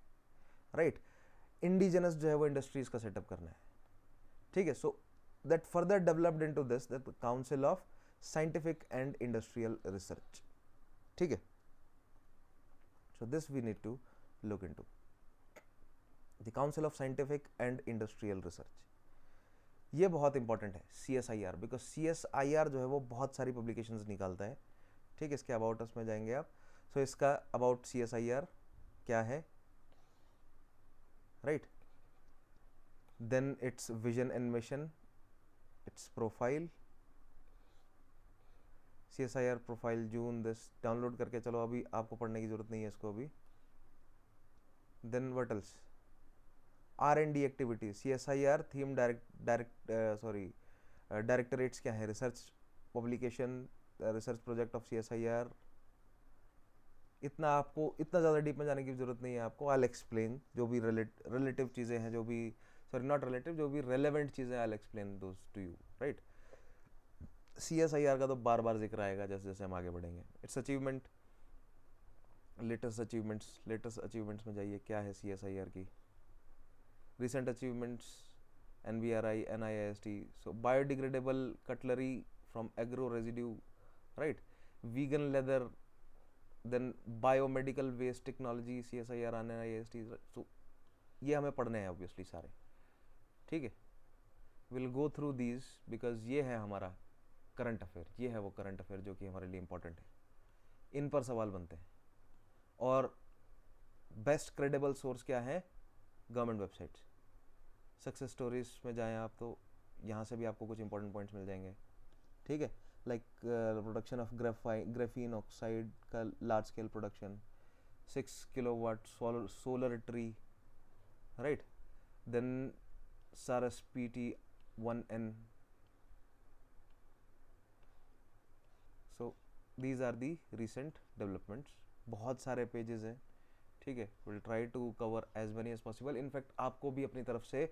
राइट. इंडिजिनस जो है वो इंडस्ट्रीज का सेटअप करना है, ठीक है. So that further developed into this, that council of scientific and industrial research, ठीक है. So this we need to look into the council of scientific and industrial research. ये बहुत इंपॉर्टेंट है, CSIR, बिकॉज CSIR जो है वो बहुत सारी पब्लिकेशंस निकालता है, ठीक है. इसके अबाउट अस में जाएंगे आप, सो इसका अबाउट CSIR क्या है, right. Then its vision and mission, its profile, CSIR profile June, this download करके चलो, अभी आपको पढ़ने की जरूरत नहीं है इसको अभी. Then what else, R&D activity, CSIR theme directorates क्या है, research publication, research project of CSIR. इतना आपको, इतना ज़्यादा डीप में जाने की जरूरत नहीं है आपको. आई विल एक्सप्लेन जो भी रिलेटिव चीज़ें हैं, जो भी, सॉरी नॉट रिलेटिव, जो भी रेलेवेंट चीज़ें, आई will explain those two you, right. CSIR का तो बार बार जिक्र आएगा जैसे जैसे हम आगे बढ़ेंगे. इट्स अचीवमेंट, लेटेस्ट अचीवमेंट्स में जाइए, क्या है CSIR की recent achievements, NBRI, NIST. So biodegradable cutlery from agro residue, right, vegan leather, then biomedical waste technology, CSIR, NIST. So ये हमें पढ़ने हैं ऑब्वियसली सारे, ठीक है. Will go through these because ये है हमारा करंट अफेयर, ये है वो करंट अफेयर जो कि हमारे लिए इंपॉर्टेंट है. इन पर सवाल बनते हैं. और बेस्ट क्रेडिबल सोर्स क्या है, गवर्नमेंट वेबसाइट्स. सक्सेस स्टोरीज में जाएं आप तो यहाँ से भी आपको कुछ इंपॉर्टेंट पॉइंट्स मिल जाएंगे, ठीक है. Like production of graphene oxide का large scale production, 6 kilowatt solar tree, right. Then SARAS-PT1N. These are the recent developments. बहुत सारे पेजेस हैं, ठीक है. Will try to cover as many as possible. In fact आपको भी अपनी तरफ से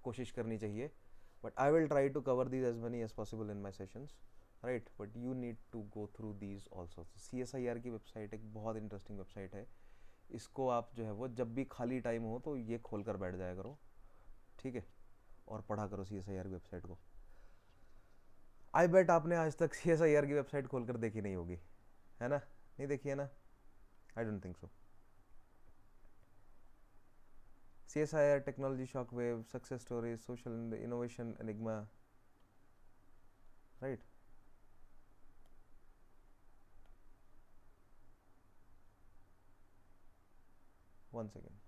कोशिश करनी चाहिए, but I will try to cover these as many as possible in my sessions, right? But you need to go through these also. So CSIR की website एक बहुत इंटरेस्टिंग वेबसाइट है, इसको आप जो है वो जब भी खाली टाइम हो तो ये खोल कर बैठ जाया करो, ठीक है, और पढ़ा करो CSIR की वेबसाइट को. आई बेट आपने आज तक CSIR की वेबसाइट खोलकर देखी नहीं होगी, है ना? नहीं देखी है ना? I don't think so. CSIR technology shockwave, success stories, social innovation enigma, right? One second.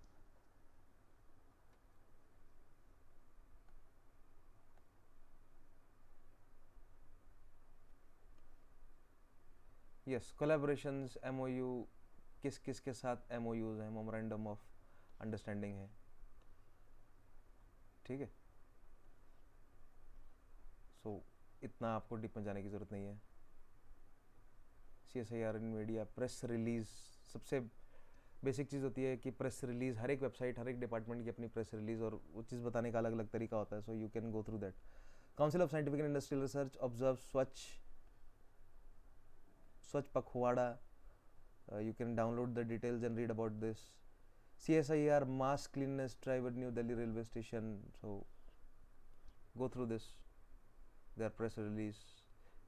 Yes, collaborations, MOU, किस किस के साथ MOUs हैं, मेमोरेंडम ऑफ अंडरस्टैंडिंग है, ठीक है. सो इतना आपको डीप में जाने की ज़रूरत नहीं है. CSIR इन मीडिया, प्रेस रिलीज, सबसे बेसिक चीज़ होती है कि प्रेस रिलीज, हर एक वेबसाइट, हर एक डिपार्टमेंट की अपनी प्रेस रिलीज और वो चीज़ बताने का अलग अलग तरीका होता है. So you can go through that. Council of scientific and industrial research, observe स्वच्छ पखवाड़ा. You can download the details and read about this. CSIR mass cleanness drive at New Delhi railway station. So go through this. Their press release.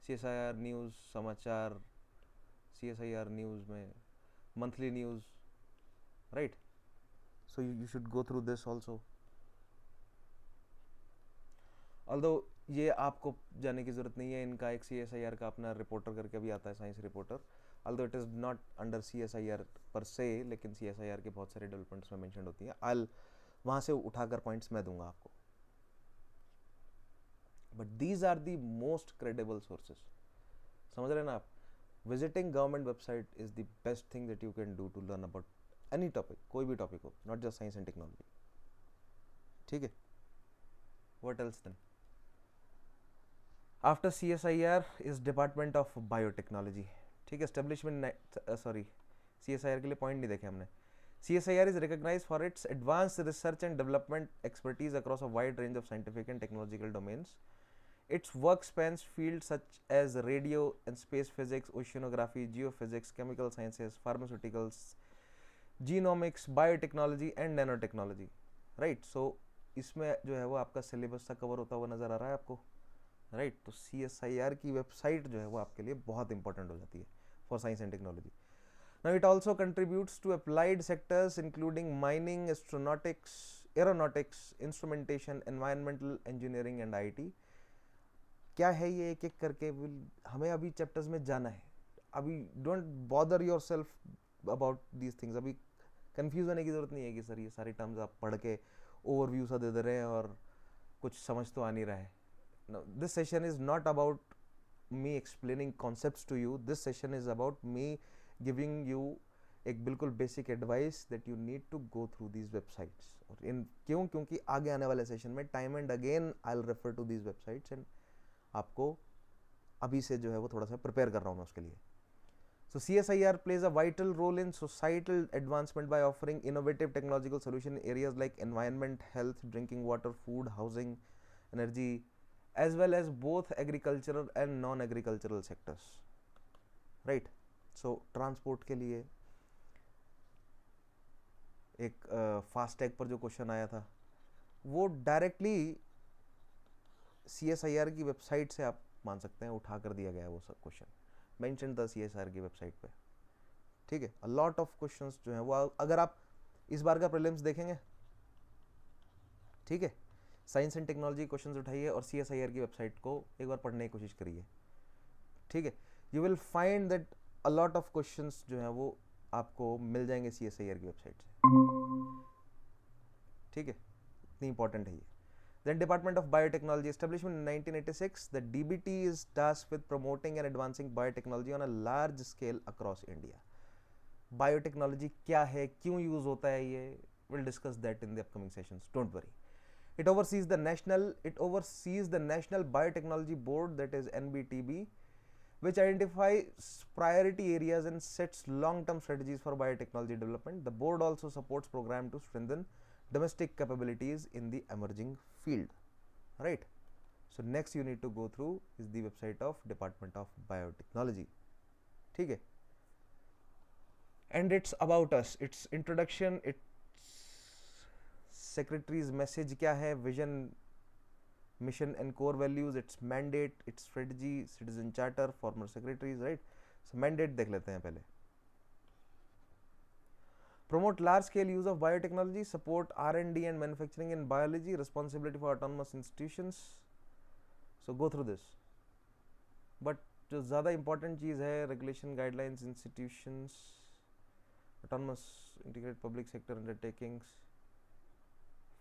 CSIR news समाचार, CSIR news में monthly news, right? So you should go through this also. Although ये आपको जाने की ज़रूरत नहीं है, इनका एक CSIR का अपना रिपोर्टर करके भी आता है, science reporter. although it is not under CSIR per se, लेकिन CSIR के बहुत सारे डेवलपमेंट्स में मेंशन होती हैं. वहाँ से उठाकर पॉइंट्स मैं दूंगा आपको. But these are the most credible sources. समझ रहे हैं ना आप? Visiting government website is the best thing that you can do to learn about any topic, कोई भी टॉपिक हो, not just science and technology, ठीक है. What else then? After CSIR is department of biotechnology, ठीक है. Establishment, sorry, CSIR के लिए point नहीं देखे हमने. CSIR is recognized for its advanced research and development expertise across a wide range of scientific and technological domains. Its work spans fields such as radio and space physics, oceanography, geophysics, chemical sciences, pharmaceuticals, genomics, biotechnology and nanotechnology. Right? So इसमें जो है वो आपका syllabus सा cover होता हुआ नज़र आ रहा है आपको, राइट? तो CSIR की वेबसाइट जो है वो आपके लिए बहुत इंपॉर्टेंट हो जाती है for science and technology. Now it also contributes to applied sectors including mining, astronautics, aeronautics, instrumentation, environmental engineering and IT. क्या है ये एक एक करके हमें अभी चैप्टर्स में जाना है. अभी don't bother your self about these things. अभी कंफ्यूज होने की ज़रूरत नहीं है कि सर ये सारे टर्म्स आप पढ़ के ओवरव्यू सा दे रहे हैं और कुछ समझ तो आ नहीं रहा है. This session is not about me explaining concepts to you. This session is about me giving you एक बिल्कुल basic advice that you need to go through these websites. और इन क्योंकि आगे आने वाले सेशन में time and again I will refer to these websites and आपको अभी से जो है वो थोड़ा सा प्रिपेयर कर रहा हूँ मैं उसके लिए. So CSIR plays a vital role in societal advancement by offering innovative technological solution in areas like environment, health, drinking water, food, housing, energy, as well as both agricultural and non-agricultural sectors. Right? So transport के लिए एक FASTag पर जो question आया था वो directly CSIR की website से आप मान सकते हैं उठा कर दिया गया है. वो सब क्वेश्चन मेंशन था CSIR की वेबसाइट पे, ठीक है. अ लॉट ऑफ क्वेश्चंस जो हैं वो अगर आप इस बार का प्रीलिम्स देखेंगे, ठीक है, साइंस एंड टेक्नोलॉजी क्वेश्चंस उठाइए और CSIR की वेबसाइट को एक बार पढ़ने की कोशिश करिए, ठीक है. You will find that a lot of questions जो हैं वो आपको मिल जाएंगे CSIR की वेबसाइट से, ठीक है. इतनी इंपॉर्टेंट है ये. Then Department of Biotechnology, establishment in 1986, the DBT is tasked with promoting and advancing biotechnology on a large scale across India. Biotechnology क्या है, क्यों यूज होता है ये, we'll discuss that in the upcoming sessions. Don't worry. It oversees the National Biotechnology Board, that is NBTB, which identifies priority areas and sets long-term strategies for biotechnology development. The board also supports program to strengthen domestic capabilities in the emerging field, right? So next you need to go through is the website of department of biotechnology, ठीक है। And its about us, its introduction, its secretary's message क्या है, vision, mission and core values, its mandate, its strategy, citizen charter, former secretaries, right. So mandate देख लेते हैं पहले। Promote large-scale use of biotechnology, support R&D and manufacturing in biology, responsibility for autonomous institutions. So go through this. But जो ज़्यादा important चीज़ है, regulation, guidelines, institutions, autonomous, integrated public sector undertakings,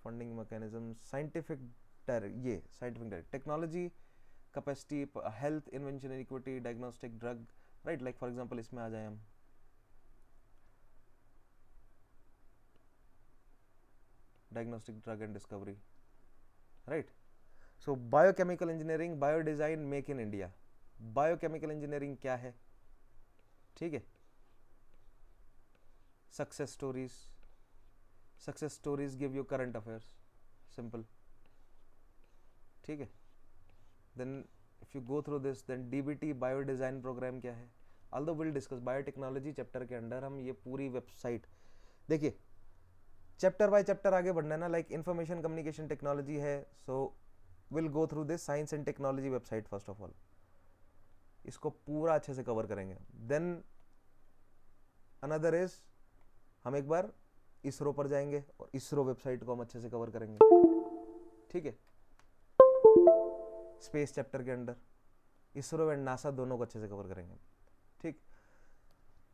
funding mechanisms, scientific direct, technology, capacity, health, invention and equity, diagnostic, drug, right? Like for example इसमें आ जाए हम diagnostic drug and discovery, right? So biochemical engineering, biodesign, make in India. Biochemical engineering क्या है, ठीक है। success stories give you current affairs, simple, ठीक है। then if you go through this, then DBT biodesign program क्या है, although we'll discuss biotechnology chapter के अंदर हम ये पूरी वेबसाइट देखिए, चैप्टर बाय चैप्टर आगे बढ़ना है ना, लाइक इंफॉर्मेशन कम्युनिकेशन टेक्नोलॉजी है, सो will go through this science and technology website first of all, इसको पूरा अच्छे से कवर करेंगे। देन अनदर इज हम एक बार इसरो पर जाएंगे और इसरो वेबसाइट को हम अच्छे से कवर करेंगे, ठीक है। स्पेस चैप्टर के अंडर इसरो एंड नासा दोनों को अच्छे से कवर करेंगे, ठीक।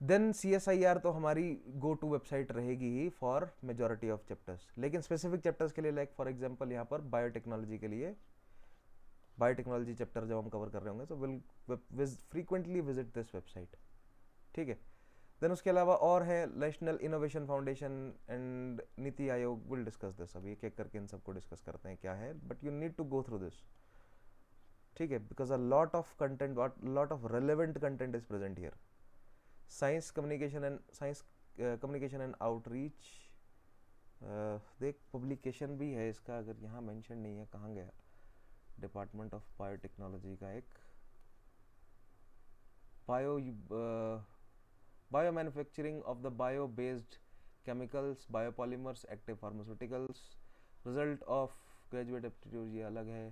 देन CSIR तो हमारी गो टू वेबसाइट रहेगी ही फॉर मेजॉरिटी ऑफ चैप्टर्स, लेकिन स्पेसिफिक चैप्टर्स के लिए लाइक फॉर एग्जांपल यहाँ पर बायोटेक्नोलॉजी के लिए बायोटेक्नोलॉजी चैप्टर जब हम कवर कर रहे होंगे तो will frequently visit this website, ठीक है। देन उसके अलावा और है national innovation foundation and NITI Aayog, will discuss this, अभी एक एक करके इन सबको डिस्कस करते हैं क्या है, but you need to go through this, ठीक है, because a lot of content, lot of relevant content is present here. Science communication and outreach, देख पब्लिकेशन भी है इसका, अगर यहाँ मेंशन नहीं है, कहाँ गया, डिपार्टमेंट ऑफ बायोटेक्नोलॉजी का एक bio manufacturing of the bio based chemicals, biopolymers, active pharmaceuticals, result of graduate aptitude, ये अलग है।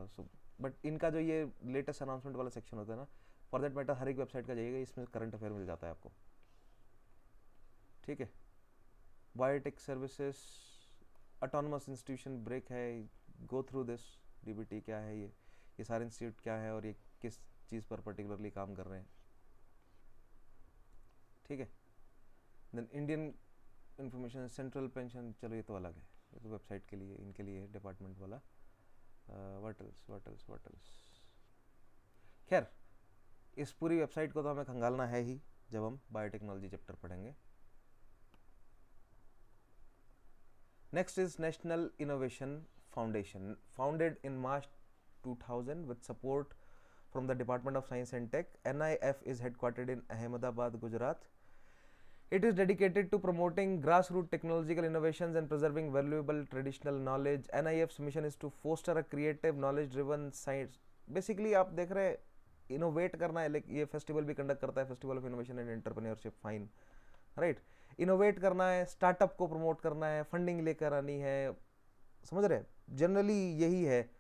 सो बट इनका जो ये लेटेस्ट अनाउंसमेंट वाला सेक्शन होता है ना, फॉर दैट मैटर हर एक वेबसाइट का जाइएगा, इसमें करंट अफेयर मिल जाता है आपको, ठीक है। Biotech services, autonomous institution break है, गो थ्रू दिस, DBT क्या है, ये सारे इंस्टीट्यूट क्या है और ये किस चीज़ पर पर्टिकुलरली काम कर रहे हैं, ठीक है। Then Indian information central pension, चलो ये तो अलग है, ये तो वेबसाइट के लिए, इनके लिए डिपार्टमेंट वाला। व्हाट एल्स, खैर इस पूरी वेबसाइट को तो हमें खंगालना है ही जब हम बायोटेक्नोलॉजी चैप्टर पढ़ेंगे। Next is national innovation foundation, founded in March 2000 with support from the Department of Science and Tech. NIF is headquartered in Ahmedabad, Gujarat. It is dedicated to promoting grassroots technological innovations and preserving valuable traditional knowledge. NIF's mission is to foster a creative, knowledge-driven science. Basically, आप देख रहे हैं innovate करना है, like ये festival भी conduct करता है, festival of innovation and entrepreneurship, fine, right. Innovate करना है, स्टार्टअप को प्रमोट करना है, फंडिंग लेकर आनी है, समझ रहे हैं, जनरली यही है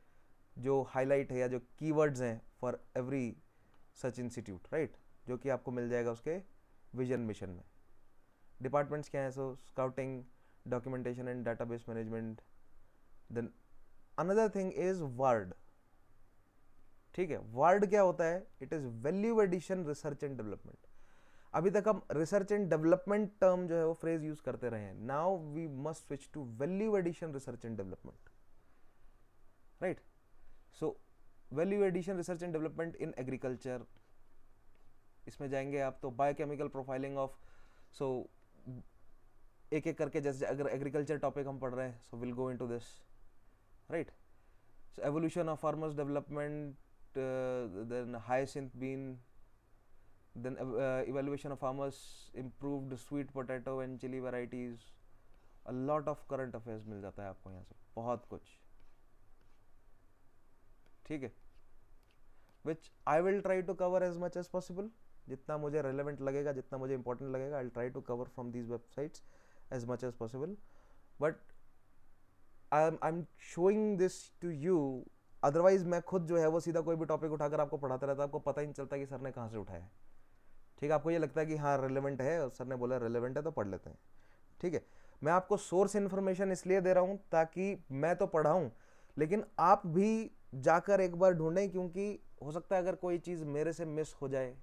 जो हाईलाइट है या जो कीवर्ड्स हैं for every such institute, right, जो कि आपको मिल जाएगा उसके विजन मिशन में। डिपार्टमेंट्स क्या हैं, so scouting, documentation and database management. Then another thing is word, ठीक है। वर्ड क्या होता है, it is value addition research and development. अभी तक हम रिसर्च एंड डेवलपमेंट टर्म जो है वो फ्रेज यूज करते रहे हैं, now we must switch to value addition research and development, right. So value addition research and development in agriculture, इसमें जाएंगे आप तो बायोकेमिकल प्रोफाइलिंग ऑफ, सो एक एक करके, जैसे अगर एग्रीकल्चर टॉपिक हम पढ़ रहे हैं, सो will go into this, right. So evolution of farmers development, then hyacinth bean, then evaluation of farmers improved sweet potato and chili varieties, a lot of current affairs मिल जाता है आपको यहाँ से, बहुत कुछ, ठीक है, which I will try to cover as much as possible, जितना मुझे रेलेवेंट लगेगा, जितना मुझे इंपॉर्टेंट लगेगा, I will try to cover from these websites as much as possible, but I am showing this to you, otherwise मैं खुद जो है वो सीधा कोई भी टॉपिक उठाकर आपको पढ़ाता रहता, आपको पता ही नहीं चलता कि सर ने कहाँ से उठाया है, ठीक है, आपको ये लगता है कि हाँ रेलेवेंट है और सर ने बोला रेलेवेंट है तो पढ़ लेते हैं, ठीक है। मैं आपको सोर्स इन्फॉर्मेशन इसलिए दे रहा हूँ ताकि मैं तो पढ़ाऊँ, लेकिन आप भी जाकर एक बार ढूंढें, क्योंकि हो सकता है अगर कोई चीज़ मेरे से मिस हो जाए,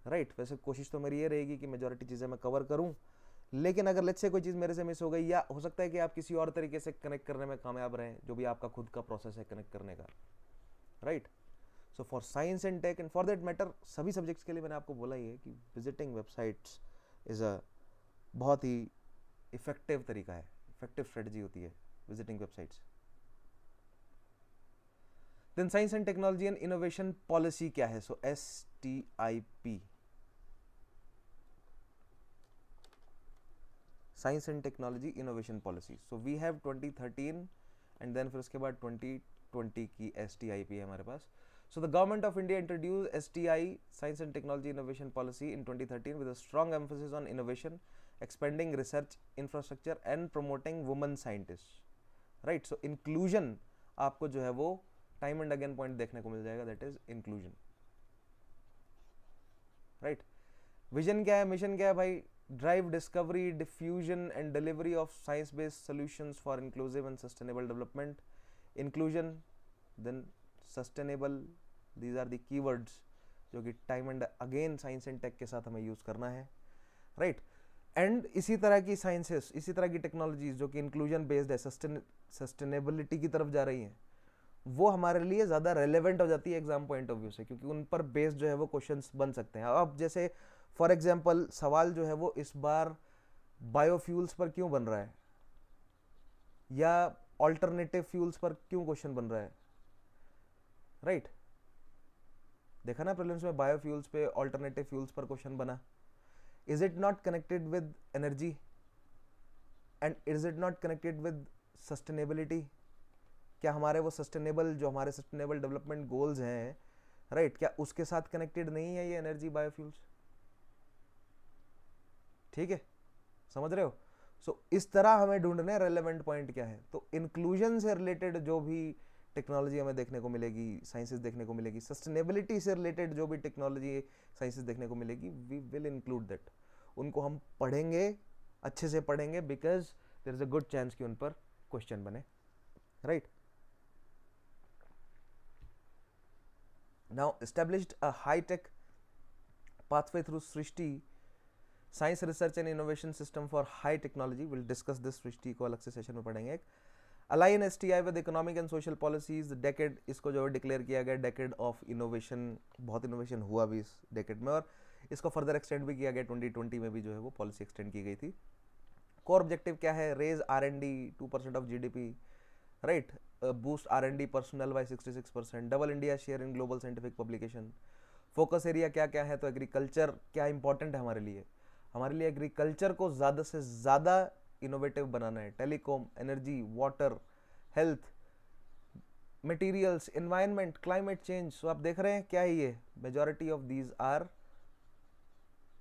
राइट, वैसे कोशिश तो मेरी ये रहेगी कि मेजॉरिटी चीज़ें मैं कवर करूँ, लेकिन अगर लेट्स से कोई चीज़ मेरे से मिस हो गई, या हो सकता है कि आप किसी और तरीके से कनेक्ट करने में कामयाब रहें, जो भी आपका खुद का प्रोसेस है कनेक्ट करने का, right. So for science and tech and for that matter सभी सब्जेक्ट्स के लिए मैंने आपको बोला ही है कि विजिटिंग वेबसाइट्स इज़ अ बहुत ही इफेक्टिव तरीका है, इफेक्टिव स्ट्रेटजी होती है visiting websites. Then science and technology and innovation policy क्या है? So STIP, science and technology innovation policy. So we have 2013 and then फिर उसके बाद 2020 की STIP है हमारे पास। So the government of India introduced STI, Science and Technology Innovation Policy, in 2013 with a strong emphasis on innovation, expanding research infrastructure and promoting women scientists. Right? So inclusion आपको जो है वो time and again point देखने को मिल जाएगा, that is inclusion. Right? Vision क्या है, mission क्या है भाई? Drive discovery, diffusion and delivery of science-based solutions for inclusive and sustainable development. Inclusion, then sustainable, these are the keywords जो कि time and again science and tech के साथ हमें यूज करना है, राइट। एंड इसी तरह की साइंसेस, इसी तरह की टेक्नोलॉजीज जो कि इंक्लूजन बेस्ड है, सस्टेनेबिलिटी की तरफ जा रही हैं, वो हमारे लिए ज़्यादा रेलेवेंट हो जाती है एग्जाम पॉइंट ऑफ व्यू से, क्योंकि उन पर बेस्ड जो है वो क्वेश्चंस बन सकते हैं। अब जैसे फॉर एग्जांपल सवाल जो है वो इस बार बायोफ्यूल्स पर क्यों बन रहा है, या ऑल्टरनेटिव फ्यूल्स पर क्यों क्वेश्चन बन रहा है, राइट। देखा ना प्रीलिम्स में बायोफ्यूल्स पे, ऑल्टरनेटिव फ्यूल्स पर क्वेश्चन बना। Is it not connected with energy and is it not connected with sustainability? क्या हमारे वो सस्टेनेबल, जो हमारे सस्टेनेबल डेवलपमेंट गोल्स हैं, राइट, क्या उसके साथ कनेक्टेड नहीं है ये एनर्जी, बायोफ्यूल्स? ठीक है, समझ रहे हो? सो इस तरह हमें ढूंढने रेलेवेंट पॉइंट क्या है। तो इंक्लूजन से रिलेटेड जो भी टेक्नोलॉजी हमें देखने को मिलेगी, साइंसेस देखने को मिलेगी, सस्टेनेबिलिटी से रिलेटेड जो भी टेक्नोलॉजी साइंसेस देखने को मिलेगी, वी विल इंक्लूड दैट। उनको हम पढ़ेंगे, अच्छे से पढ़ेंगे, because there is a good chance कि उन पर क्वेश्चन बने, right. Now established a high tech pathway through Srishti science research and innovation system for high technology. Will discuss this, Srishti को अलग से सेशन में पढ़ेंगे। Align STI with economic and social policies, decade इसको जो है डिक्लेयर किया गया डेकेड ऑफ इनोवेशन, बहुत इनोवेशन हुआ भी इस डेकेड में, और इसको फर्दर एक्सटेंड भी किया गया, 2020 में भी जो है वो पॉलिसी एक्सटेंड की गई थी। कोर ऑब्जेक्टिव क्या है? Raise R&D 2% of GDP, right, boost R&D personnel by 66%, double India share in global scientific publication. Focus area क्या क्या है? तो एग्रीकल्चर क्या इंपॉर्टेंट है हमारे लिए? हमारे लिए एग्रीकल्चर को ज़्यादा से ज़्यादा इनोवेटिव बनाना है। Telecom, energy, water, health, materials, environment, climate change. So आप देख रहे हैं क्या है ये, majority of these are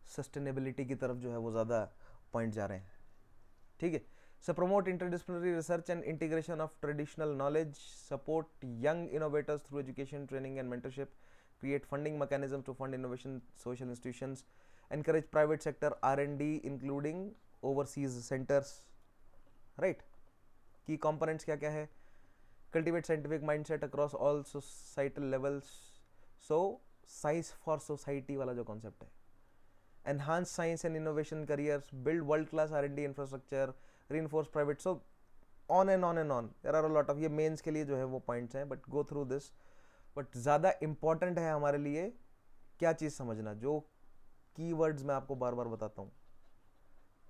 sustainability की तरफ जो है वो ज़्यादा पॉइंट जा रहे हैं, ठीक है। So promote interdisciplinary research and integration of traditional knowledge, support young innovators through education, training and mentorship, create funding mechanism to fund innovation social institutions, encourage private sector R&D including overseas centers, right. key components क्या क्या है? cultivate scientific mindset across all societal levels, so science for society वाला जो concept है, enhance science and innovation careers, build world class R&D infrastructure, reinforce private, so on and on and on, there are a lot of, ये mains के लिए जो है वो points हैं, but go through this. But ज़्यादा important है हमारे लिए क्या चीज़ समझना, जो कीवर्ड्स मैं आपको बार बार बताता हूँ,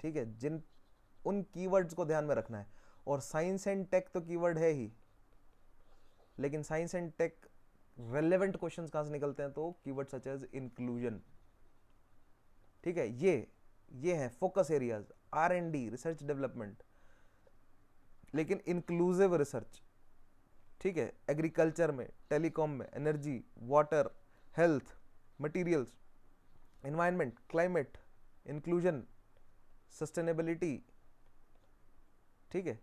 ठीक है, जिन उन कीवर्ड्स को ध्यान में रखना है। और साइंस एंड टेक तो कीवर्ड है ही, लेकिन science and tech relevant questions कहाँ से निकलते हैं? तो कीवर्ड सच एज इंक्लूजन, ठीक है। ये है focus areas, R&D, research development, लेकिन इंक्लूसिव रिसर्च, ठीक है, एग्रीकल्चर में, टेलीकॉम में, energy, water, health, materials, environment, climate, inclusion, sustainability. ठीक है,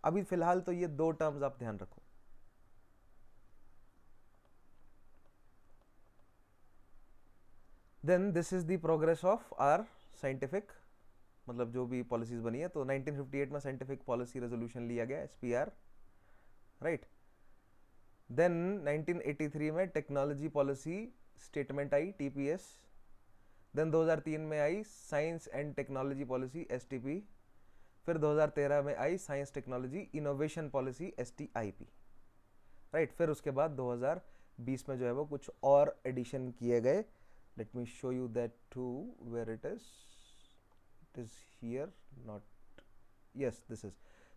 अभी फिलहाल तो ये 2 टर्म्स आप ध्यान रखो। Then this is the progress of our scientific, मतलब जो भी पॉलिसीज बनी है। तो 1958 में साइंटिफिक पॉलिसी रेजोल्यूशन लिया गया, SPR, राइट। देन 1983 में टेक्नोलॉजी पॉलिसी स्टेटमेंट आई, TPS। देन 2003 में आई science and technology policy, STP। फिर 2013 में आई science technology innovation policy, STIP, right. फिर उसके बाद 2020 में जो है वो कुछ और एडिशन किए गए। Let me show you that too, where it is here, not, yes this is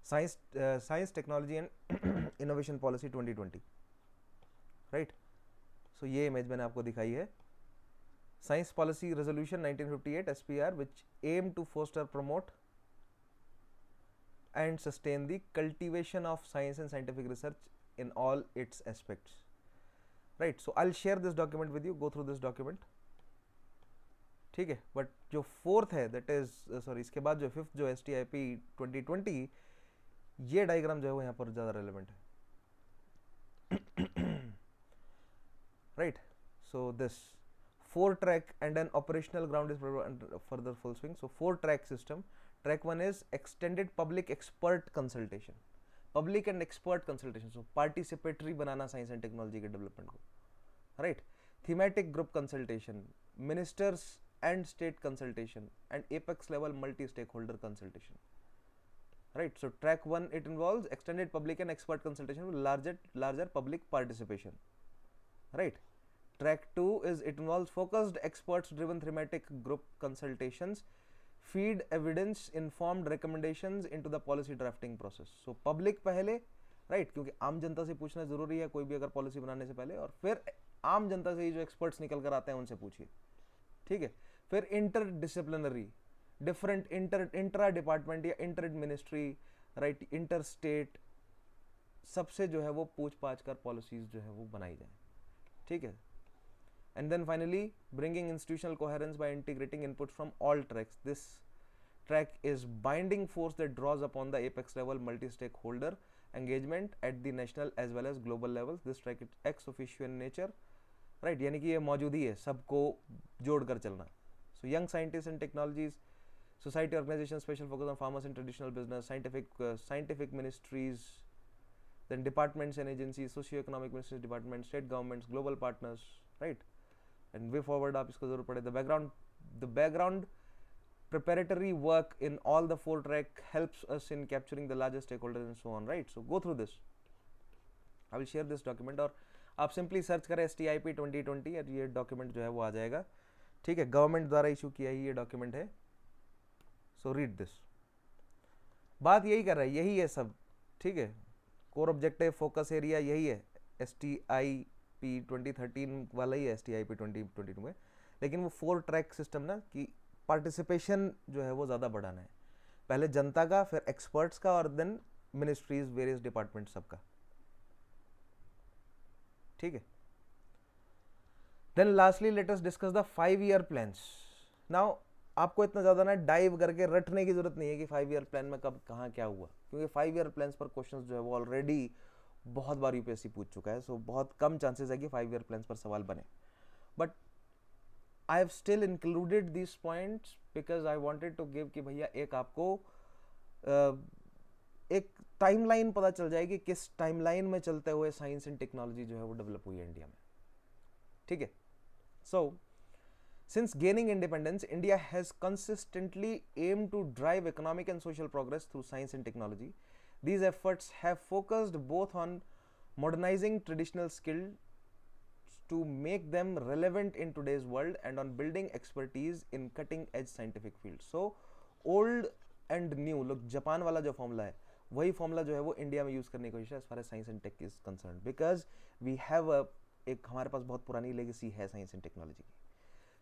science technology and innovation policy 2020, right. So ये इमेज मैंने आपको दिखाई है, science policy resolution 1958 SPR, which aim to foster, promote and sustain the cultivation of science and scientific research in all its aspects, right. So I'll share this document with you, go through this document, ठीक है। But जो 4th है, that is sorry, इसके बाद जो 5th जो STIP 2020, ये diagram जो है वो यहाँ पर ज़्यादा रेलेवेंट है, right. So this 4-track and an operational ground is further full swing. So 4-track system. Track 1 is extended public expert consultation, public and expert consultation. So participatory बनाना साइंस एंड टेक्नोलॉजी के development को, right. Thematic group consultation, ministers and state consultation, and apex level multi stakeholder consultation, right. So track 1, it involves extended public and expert consultation with larger public participation, right. Track 2 is, it involves focused experts driven thematic group consultations, feed evidence informed recommendations into the policy drafting process. So public पहले, right, क्योंकि आम जनता से पूछना जरूरी है कोई भी अगर पॉलिसी बनाने से पहले, और फिर आम जनता से ही जो एक्सपर्ट्स निकल कर आते हैं उनसे पूछिए, ठीक है। फिर इंटरडिसिप्लिनरी, डिफरेंट इंट्रा डिपार्टमेंट या inter ministry, right, inter state, सबसे जो है वो पूछ पाछ कर पॉलिसीज जो है वो बनाई जाए, ठीक है। And then finally, bringing institutional coherence by integrating input from all tracks. This track is binding force that draws upon the apex level multi-stakeholder engagement at the national as well as global levels. This track is ex officio in nature, right? यानी कि ये मौजूद ही है, सबको जोड़ कर चलना. So young scientists and technologies, society organizations, special focus on farmers and traditional business, scientific ministries, then departments and agencies, socio-economic ministries, departments, state governments, global partners, right? And way forward आप इसको जरूर पढ़े. The background preparatory work in all the 4 track helps us in capturing the largest stakeholders and so on, right? So go through this. I will share this document, और आप simply search करें STIP 2020 और ये document जो है वो आ जाएगा, ठीक है। गवर्नमेंट द्वारा इशू किया ही ये डॉक्यूमेंट है, सो रीड दिस। बात यही कर रहा है, यही है सब, ठीक है। कोर ऑब्जेक्टिव, फोकस एरिया यही है, STIP 2013 वाला ही है STIP 2022 में, लेकिन वो 4 ट्रैक सिस्टम ना कि पार्टिसिपेशन जो है वो ज़्यादा बढ़ाना है, पहले जनता का, फिर एक्सपर्ट्स का, और देन मिनिस्ट्रीज, वेरियस डिपार्टमेंट सबका, ठीक है। Then lastly let us discuss the 5-year plans. Now आपको इतना ज़्यादा ना डाइव करके रटने की जरूरत नहीं है कि 5-year प्लान में कब कहाँ क्या हुआ, क्योंकि 5-year प्लान्स पर क्वेश्चंस जो है वो ऑलरेडी बहुत बार यूपीएससी पूछ चुका है, सो बहुत कम चांसेस है कि 5-year प्लान्स पर सवाल बने। But I have still included this points because I wanted to give कि भैया एक आपको एक टाइमलाइन पता चल जाएगी किस टाइमलाइन में चलते हुए साइंस एंड टेक्नोलॉजी जो है वो डेवलप हुई है इंडिया में, ठीक है। सो since gaining independence, India has consistently aimed to drive economic and social progress through science and technology. These efforts have focused both on modernizing traditional skills to make them relevant in today's world and on building expertise in cutting edge scientific fields. So old and new, look, Japan वाला जो formula है वही formula जो है वो India में use करने की कोशिश है as far as science and tech is concerned, because we have एक हमारे पास बहुत पुरानी लेगेसी है साइंस एंड टेक्नोलॉजी की।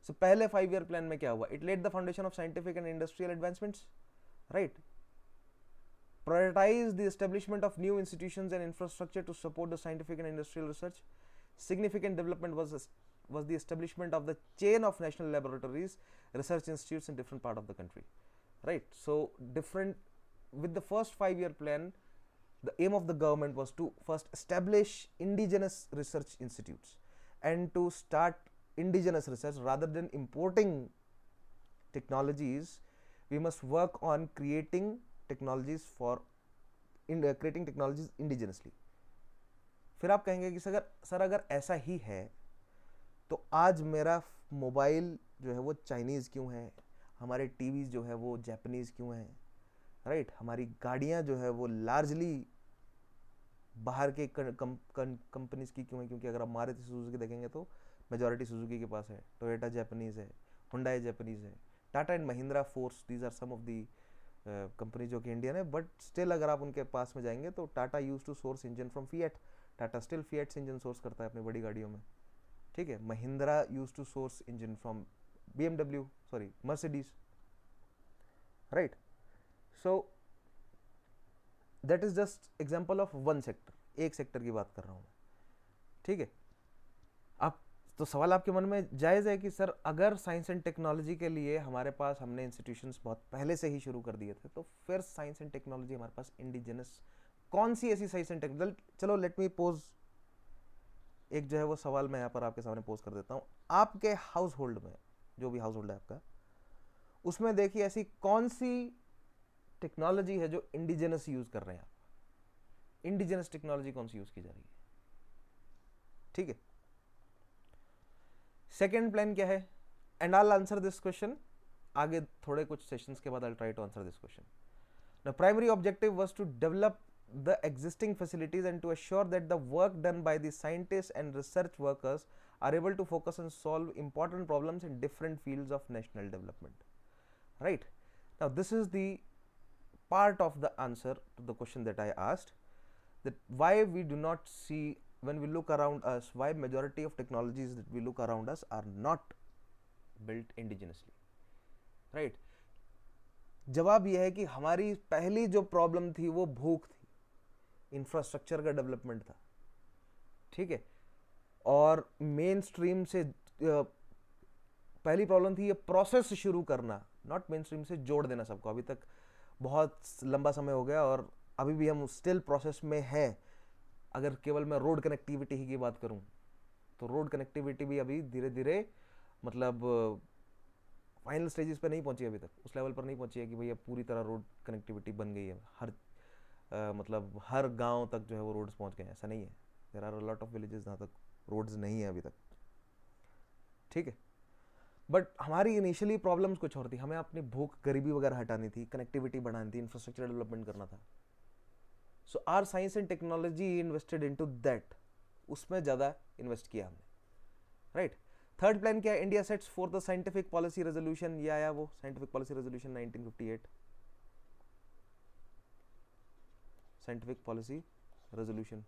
So पहले 5-year प्लान में क्या हुआ? It laid the foundation of scientific and industrial advancements, right? prioritize the establishment of new institutions and infrastructure to support the scientific and industrial research. Significant development was the establishment of the chain of national laboratories, research institutes in different part of the country, right? So different, with the first 5-year plan, the aim of the government was to first establish indigenous research institutes and to start indigenous research rather than importing technologies. We must work on creating technologies creating technologies indigenously. फिर आप कहेंगे कि sir अगर ऐसा ही है तो आज मेरा मोबाइल जो है वो चाइनीज़ क्यों है, हमारे टीवीज़ जो है वो जापानीज़ क्यों हैं, राइट? हमारी गाड़ियाँ जो है वो लार्जली बाहर के कंपनीज की क्यों है? क्योंकि अगर आप मारुति सुजुकी देखेंगे तो मेजॉरिटी सुजुकी के पास है, टोयोटा जापानीज़ है, हुंडई जापानीज़ है, Tata and Mahindra, Force, these are some of the company जो कि इंडियन है, बट स्टिल अगर आप उनके पास में जाएंगे तो Tata use to source engine from Fiat, Tata still Fiat engine source करता है अपनी बड़ी गाड़ियों में, ठीक है? Mahindra use to source engine from BMW, sorry Mercedes, right? So that is just example of one sector, एक सेक्टर की बात कर रहा हूं मैं, ठीक है? आप तो सवाल आपके मन में जायज़ है कि सर अगर साइंस एंड टेक्नोलॉजी के लिए हमारे पास हमने इंस्टीट्यूशंस बहुत पहले से ही शुरू कर दिए थे, तो फिर साइंस एंड टेक्नोलॉजी हमारे पास इंडिजिनस कौन सी ऐसी साइंस एंड टेक्नोलॉजी? चलो लेट मी पोज एक जो है वो सवाल मैं यहाँ पर आपके सामने पोज कर देता हूँ. आपके हाउस होल्ड में, जो भी हाउस होल्ड है आपका, उसमें देखिए ऐसी कौन सी टेक्नोलॉजी है जो इंडिजिनस यूज कर रहे हैं आप? इंडिजिनस टेक्नोलॉजी कौन सी यूज की जा रही है? ठीक है. सेकेंड प्लान क्या है? And I answer this question आगे थोड़े कुछ सेशंस के बाद I try to answer this question. The primary objective was to develop the existing facilities and to assure that the work done by the scientists and research workers are able to focus and solve important problems in different fields of national development. Right? Now this is the part of the answer to the question that I asked, that why we do not see, when we look around us, why majority of technologies that we look around us are not built indigenously. Right? जवाब यह है कि हमारी पहली जो problem थी वो भूख थी, इंफ्रास्ट्रक्चर का डेवलपमेंट था, ठीक है? और मेन स्ट्रीम से पहली प्रॉब्लम थी ये प्रोसेस शुरू करना, नॉट मेन स्ट्रीम से जोड़ देना सबको. अभी तक बहुत लंबा समय हो गया और अभी भी हम स्टिल प्रोसेस में है. अगर केवल मैं रोड कनेक्टिविटी ही की बात करूं तो रोड कनेक्टिविटी भी अभी धीरे धीरे मतलब फाइनल स्टेजेस पे नहीं पहुंची, अभी तक उस लेवल पर नहीं पहुंची है कि भैया पूरी तरह रोड कनेक्टिविटी बन गई है, हर मतलब हर गांव तक जो है वो रोड्स पहुंच गए हैं. ऐसा नहीं है. There are a lot of villages जहाँ तक रोड्स नहीं है अभी तक, ठीक है? बट हमारी इनिशियली प्रॉब्लम्स कुछ और थी. हमें अपनी भूख, गरीबी वगैरह हटानी थी, कनेक्टिविटी बढ़ानी थी, इंफ्रास्ट्रक्चर डेवलपमेंट करना था. So are science and technology invested into that, उसमें ज़्यादा इन्वेस्ट किया हमने, राइट? थर्ड प्लान क्या है? India sets for the scientific policy resolution. ये आया वो scientific policy resolution 1958, scientific policy resolution,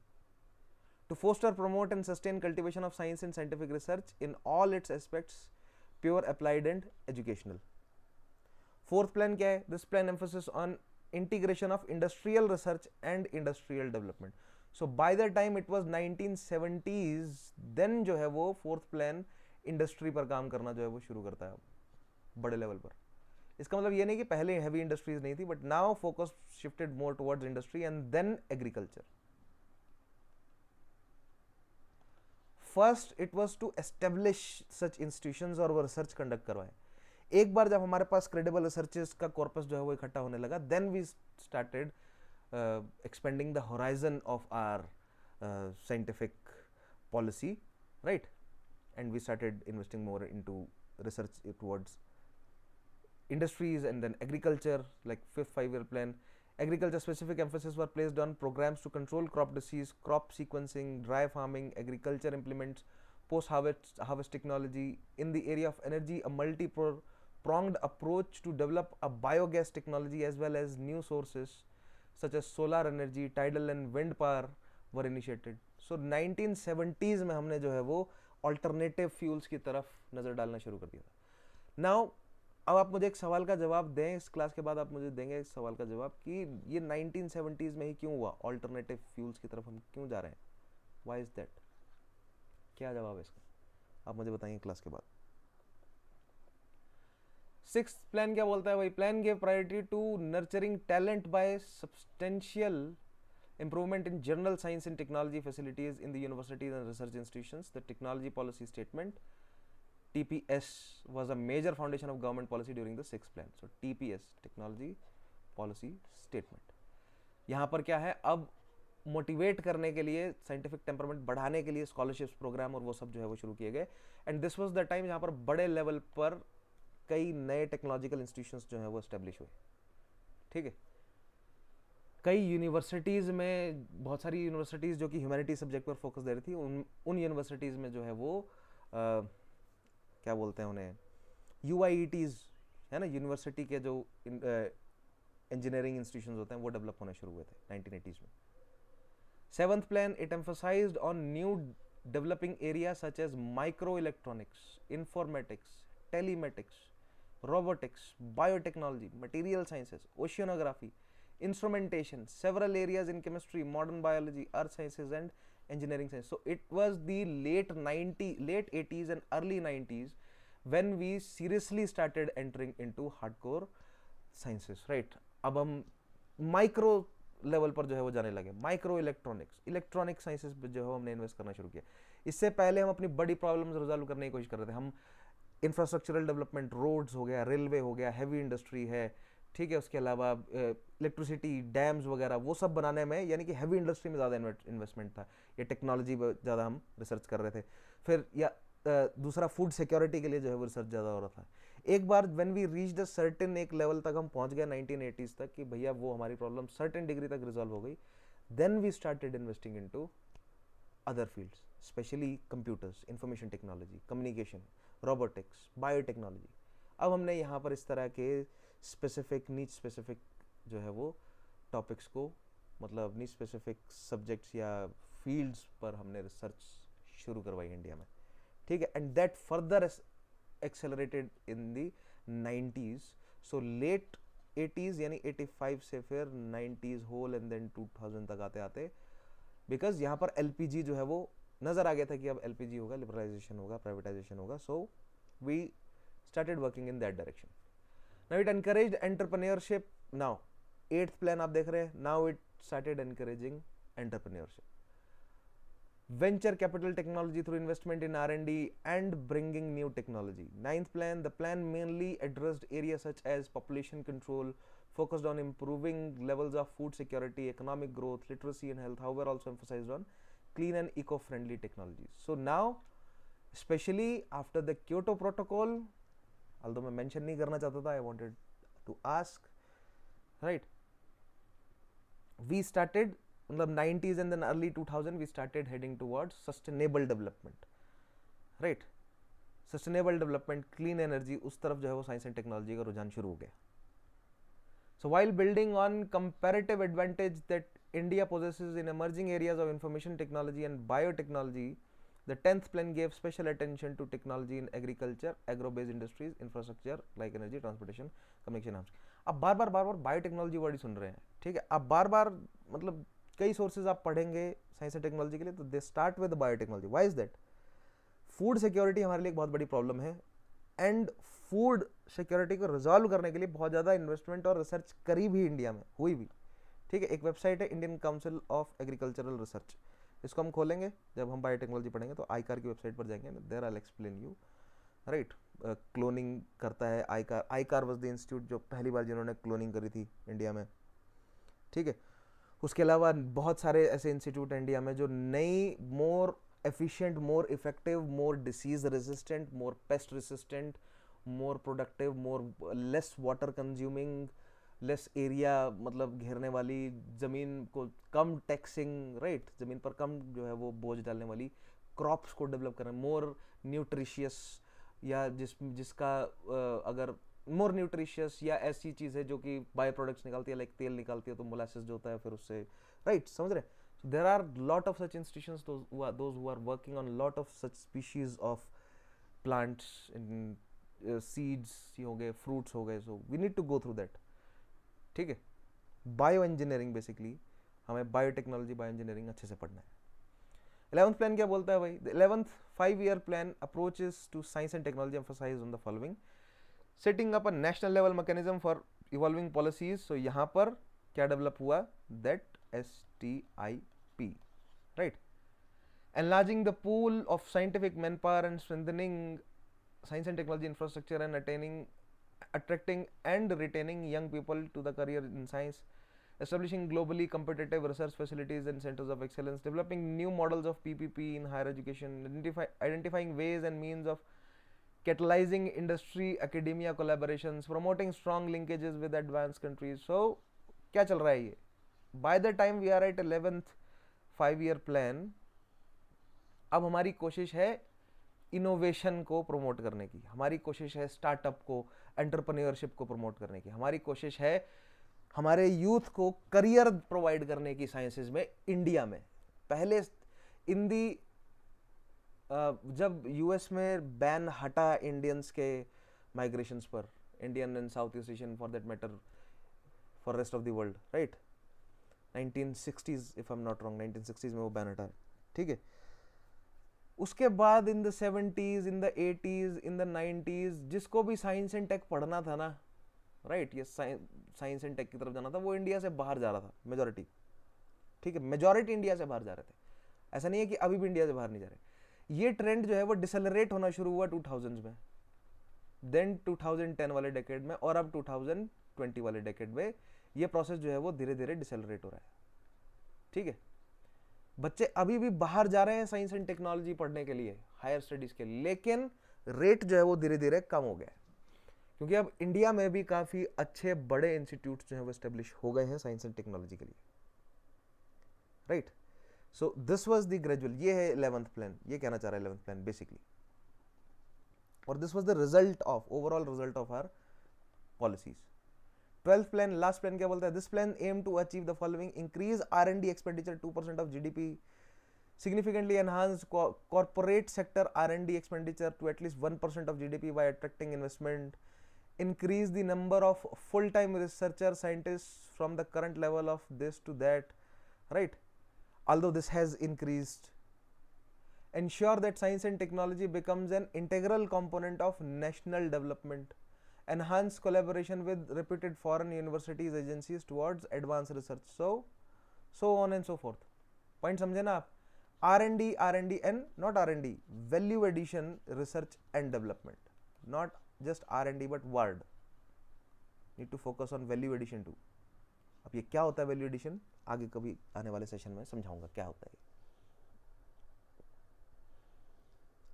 to foster, promote and sustain cultivation of science and scientific research in all its aspects, pure, applied and educational. Fourth plan क्या है? This plan emphasis on integration of industrial research and industrial development. So by the time it was 1970s, then जो है वो fourth plan industry पर काम करना जो है वो शुरू करता है बड़े लेवल पर. इसका मतलब ये नहीं कि पहले हैवी इंडस्ट्रीज नहीं थी, but now focus shifted more towards industry and then agriculture. First it was to establish such institutions और वो रिसर्च कंडक्ट करवाए. एक बार जब हमारे पास क्रेडिबल रिसर्चेस का कॉर्पस जो है वो इकट्ठा होने लगा, then we started expanding the horizon of our scientific policy, right? And we started investing more into research towards industries and then agriculture, like fifth 5-year plan. Agriculture specific emphasis were placed on programs to control crop disease, crop sequencing, dry farming, agriculture implements, post harvest technology. In the area of energy, a multi-pronged approach to develop a biogas technology as well as new sources such as solar energy, tidal and wind power were initiated. So 1970s में हमने जो है वो alternative fuels की तरफ नज़र डालना शुरू कर दिया था. Now अब आप मुझे एक सवाल का जवाब दें, इस क्लास के बाद आप मुझे देंगे इस सवाल का जवाब कि ये 1970s में ही क्यों हुआ, ऑल्टरनेटिव फ्यूल्स की तरफ हम क्यों जा रहे हैं, व्हाई इज दैट? क्या जवाब है इसका, आप मुझे बताइए क्लास के बाद। सिक्स्थ प्लान क्या बोलता है भाई? Plan give priority to nurturing talent by substantial improvement in general science and technology facilities in the universities and research institutions. The technology policy statement TPS was a major foundation of government policy during the sixth plan. So TPS technology policy statement. यहाँ पर क्या है, अब motivate करने के लिए, scientific temperament बढ़ाने के लिए स्कॉलरशिप्स प्रोग्राम और वो सब जो है वो शुरू किए गए। And this was the time जहाँ पर बड़े लेवल पर कई नए टेक्नोलॉजिकल इंस्टीट्यूशंस जो है वो एस्टेब्लिश हुए। ठीक है, कई यूनिवर्सिटीज़ में, बहुत सारी यूनिवर्सिटीज़ जो कि ह्यूमैनिटी सब्जेक्ट पर फोकस दे रही थी, उन यूनिवर्सिटीज़ में जो है वो क्या बोलते हैं उन्हें, UIETs है ना, यूनिवर्सिटी के जो इंजीनियरिंग इंस्टीट्यूशंस होते हैं वो डेवलप होने शुरू हुए थे 1980s में। Seventh plan, it emphasised on new developing area such as micro electronics, informatics, telematics, robotics, biotechnology, material sciences, oceanography, instrumentation, several areas in chemistry, modern biology, earth sciences and engineering science. So it was the late 80s and early 90s when we seriously started entering into hardcore sciences, right? अब हम micro level पर जो है वो जाने लगे, micro electronics, electronic sciences पे जो है हमने इन्वेस्ट करना शुरू किया। इससे पहले हम अपनी बड़ी प्रॉब्लम्स रिजॉल्व करने की कोशिश कर रहे थे। हम इंफ्रास्ट्रक्चरल डेवलपन्मेंट, रोड्स हो गया, रेलवे हो गया, हैवी इंडस्ट्री है, ठीक है, उसके अलावा इलेक्ट्रिसिटी, डैम्स वगैरह वो सब बनाने में, यानी कि हैवी इंडस्ट्री में ज़्यादा इन्वेस्टमेंट था, ये टेक्नोलॉजी पर ज़्यादा हम रिसर्च कर रहे थे। फिर या दूसरा फूड सिक्योरिटी के लिए जो है वो रिसर्च ज़्यादा हो रहा था। एक बार when we reach the certain एक लेवल तक हम पहुंच गए 1980s तक कि भैया वो हमारी प्रॉब्लम सर्टेन डिग्री तक रिजॉल्व हो गई, then we started investing into other fields, specially computers, information technology, communication, robotics, biotechnology. अब हमने यहाँ पर इस तरह के स्पेसिफिक, नीच स्पेसिफिक जो है वो टॉपिक्स को, मतलब नीच स्पेसिफिक सब्जेक्ट्स या फील्ड्स पर हमने रिसर्च शुरू करवाई इंडिया में। ठीक है, and that further accelerated in the 90s। So let 80s यानी 85 से फिर 90s होल एंड देन 2000 तक आते आते, बिकॉज यहाँ पर LPG जो है वो नज़र आ गया था कि अब LPG होगा, लिबरलाइजेशन होगा, प्राइवेटाइजेशन होगा। So we started working in that direction. Now it encouraged entrepreneurship. Now 8th plan आप देख रहे हैं, now it started encouraging entrepreneurship, venture capital technology through investment in R&D and bringing new technology. 9th plan, the plan mainly addressed areas such as population control, focused on improving levels of food security, economic growth, literacy and health, however also emphasized on clean and eco-friendly technologies. So now, especially after the Kyoto Protocol, although मैं mention नहीं करना चाहता था, I wanted to ask, right? We started, मतलब 90s and then early 2000 we started heading towards sustainable development, right? Sustainable development, clean energy, उस तरफ जो है वो साइंस एंड टेक्नोलॉजी का रुझान शुरू हो गया। So while building on comparative advantage that India possesses in emerging areas of information technology and biotechnology, the 10th plan gave special attention to technology in agriculture, agro-based industries, infrastructure like energy, transportation, communication hubs. अब बार बार biotechnology word ही सुन रहे हैं, ठीक है। अब बार बार मतलब कई sources आप पढ़ेंगे साइंस एंड टेक्नोलॉजी के लिए, तो they start with biotechnology. Why is that? Food security हमारे लिए एक बहुत बड़ी प्रॉब्लम है, एंड फूड सिक्योरिटी को रिजॉल्व करने के लिए बहुत ज़्यादा इन्वेस्टमेंट और रिसर्च करी भी इंडिया में, हुई भी, ठीक है। एक वेबसाइट है Indian council of agricultural research, इसको हम खोलेंगे जब हम बायोटेक्नोलॉजी पढ़ेंगे, तो आईकार की वेबसाइट पर जाएंगे, there I will explain you, right. Cloning करता है ICAR. ICAR was the institute जो पहली बार जिन्होंने क्लोनिंग करी थी इंडिया में, ठीक है। उसके अलावा बहुत सारे ऐसे इंस्टीट्यूट हैं इंडिया में जो नई, more efficient, more effective, more disease resistant, more pest resistant, more productive, more less water consuming, less area मतलब घेरने वाली, ज़मीन को कम टैक्सिंग, राइट, ज़मीन पर कम जो है वो बोझ डालने वाली क्रॉप्स को डेवलप करना, मोर न्यूट्रिशियस, या जिसका अगर मोर न्यूट्रिशियस या ऐसी चीज़ है जो कि बायो प्रोडक्ट्स निकालती है, लाइक तेल निकालती है, तो मोलासिस जो होता है फिर उससे, राइट, समझ रहे हैं। So there are lot of such institutions, those who are working on lot of such species of plants in seeds हो गए, फ्रूट्स हो गए, so we need to go through that, ठीक है। बायो इंजीनियरिंग बेसिकली हमें biotechnology, bio engineering अच्छे से पढ़ना है। 11th प्लान क्या बोलता है भाई? The 11th 5-year plan approaches to science and technology emphasise on the following, setting up a national level mechanism for evolving policies. So यहाँ पर क्या डेवलप हुआ? That STIP, right. Enlarging the pool of scientific manpower and strengthening science and technology infrastructure and attracting and retaining young people to the career in science, establishing globally competitive research facilities and centers of excellence, developing new models of PPP in higher education, identifying ways and means of catalyzing industry academia collaborations, promoting strong linkages with advanced countries. So क्या चल रहा है ये? By the time we are at 11th 5-year plan, अब हमारी कोशिश है innovation को प्रमोट करने की, हमारी कोशिश है स्टार्टअप को, एंटरप्रेन्योरशिप को प्रमोट करने की, हमारी कोशिश है हमारे यूथ को करियर प्रोवाइड करने की साइंसेज में इंडिया में। पहले इन दी जब यूएस में बैन हटा इंडियंस के माइग्रेशंस पर, Indian and south east Asian for that matter, for rest of the world, right, 1960s if I am not wrong, 1960s में वो बैन हटा, ठीक है। उसके बाद in the 70s, in the 80s, in the 90s जिसको भी science and take पढ़ना था ना, राइट, ये साइंस एंड टेक की तरफ जाना था, वो इंडिया से बाहर जा रहा था, मेजॉरिटी, ठीक है, मेजॉरिटी इंडिया से बाहर जा रहे थे। ऐसा नहीं है कि अभी भी इंडिया से बाहर नहीं जा रहे। ये ट्रेंड जो है वो डिसेलरेट होना शुरू हुआ 2000s में, देन 2010 वाले डेकेड में, और अब 2020 वाले डेकेड में ये प्रोसेस जो है वो धीरे धीरे डिसेलरेट हो रहा है, ठीक है। बच्चे अभी भी बाहर जा रहे हैं साइंस एंड टेक्नोलॉजी पढ़ने के लिए, हायर स्टडीज के लिए, लेकिन रेट जो है वो धीरे धीरे कम हो गया है, क्योंकि अब इंडिया में भी काफी अच्छे बड़े इंस्टीट्यूट्स जो है वो एस्टेब्लिश हो गए हैं साइंस एंड टेक्नोलॉजी के लिए, right. So this was the gradual, ये है 11th प्लान, ये कहना चाह रहा है 11th प्लान बेसिकली, और this was the result of, overall result of our policies. 12th plan, last plan क्या बोलता है? This plan aim to achieve the following: increase R&D expenditure 2% of GDP, significantly enhance corporate sector R&D expenditure to at least 1% of GDP by attracting investment, increase the number of full-time researcher scientists from the current level of this to that, right, although this has increased, ensure that science and technology becomes an integral component of national development, enhance collaboration with reputed foreign universities agencies towards advanced research, so on and so forth. Point समझे ना आप? R&D and not R&D, value addition, research and development, not just R&D but word, need to focus on value addition too. अब ये क्या होता है value addition, आगे कभी आने वाले सेशन में समझाऊंगा क्या होता है।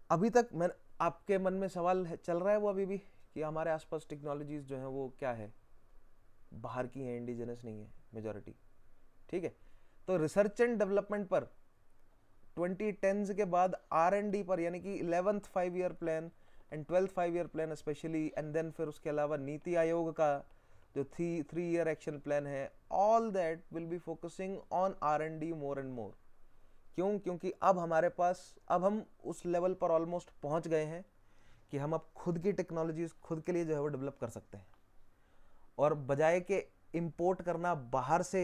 अभी तक मैं आपके मन में सवाल चल रहा है वो अभी भी, कि हमारे आसपास टेक्नोलॉजीज जो हैं वो क्या है, बाहर की हैं, इंडिजिनस नहीं है मेजॉरिटी, ठीक है। तो रिसर्च एंड डेवलपमेंट पर 2010s के बाद R&D पर, यानी कि 11th 5-year plan and 12th 5-year plan specially, and then फिर उसके अलावा नीति आयोग का जो 3-year एक्शन प्लान है, all that will be focusing on R&D more and more. क्यों? क्योंकि अब हमारे पास, अब हम उस लेवल पर ऑलमोस्ट पहुंच गए हैं कि हम अब खुद की टेक्नोलॉजीज खुद के लिए जो है वो डेवलप कर सकते हैं, और बजाय के इंपोर्ट करना बाहर से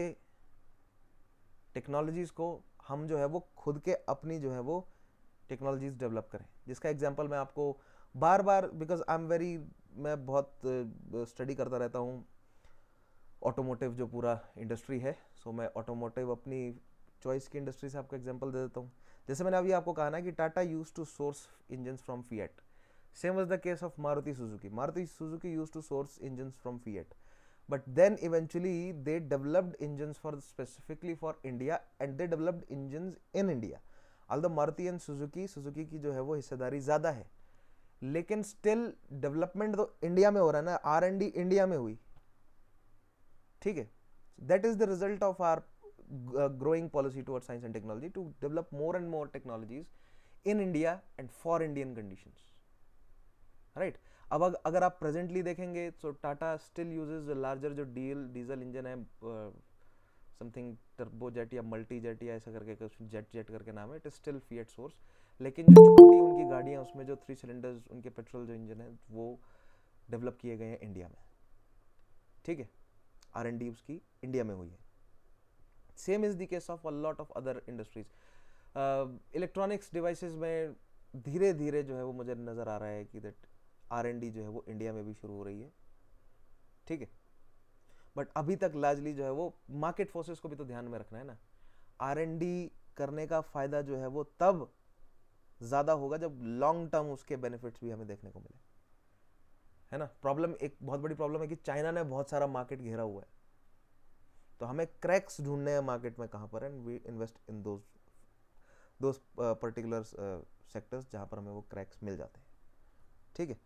टेक्नोलॉजीज को, हम जो है वो खुद के अपनी जो है वो टेक्नोलॉजीज डेवलप करें। जिसका एग्जांपल मैं आपको बार बार, बिकॉज आई एम वेरी, मैं बहुत स्टडी करता रहता हूँ ऑटोमोटिव जो पूरा इंडस्ट्री है, सो मैं ऑटोमोटिव अपनी चॉइस की इंडस्ट्री से आपको एग्जांपल दे देता हूँ। जैसे मैंने अभी आपको कहा ना कि Tata used to source engines from Fiat, same was the case of Maruti Suzuki. Maruti Suzuki used to source engines from Fiat, but then eventually they developed engines for specifically for India, and they developed engines in India. Although Maruti and Suzuki की जो है वो हिस्सेदारी ज़्यादा है, लेकिन still development तो India में हो रहा है ना, R&D इंडिया में हुई, ठीक है। That is the result of our growing policy towards science and technology to develop more and more technologies in India and for Indian conditions, right? अब अगर आप प्रेजेंटली देखेंगे तो टाटा स्टिल यूजेस लार्जर जो डीजल इंजन है, something turbo jet या multi jet या ऐसा करके कुछ जेट करके नाम है, it is still fiat source, लेकिन जो छोटी की गाड़ियाँ, उसमें जो 3 सिलेंडर्स उनके पेट्रोल जो इंजन है वो डेवलप किए गए हैं इंडिया में, ठीक है, R&D उसकी इंडिया में हुई है। Same is the case of a lot of other industries. Electronics devices में धीरे धीरे जो है वो मुझे नज़र आ रहा है कि दैट R&D जो है वो इंडिया में भी शुरू हो रही है, ठीक है, बट अभी तक लार्जली जो है वो मार्केट फोर्सेस को भी तो ध्यान में रखना है ना। R&D करने का फायदा जो है वो तब ज़्यादा होगा जब लॉन्ग टर्म उसके बेनिफिट्स भी हमें देखने को मिले, है ना। प्रॉब्लम, एक बहुत बड़ी प्रॉब्लम है कि चाइना ने बहुत सारा मार्केट घेरा हुआ है, तो हमें क्रैक्स ढूंढने हैं मार्केट में कहाँ पर, and we invest in those particular sectors जहाँ पर हमें वो क्रैक्स मिल जाते हैं, ठीक है।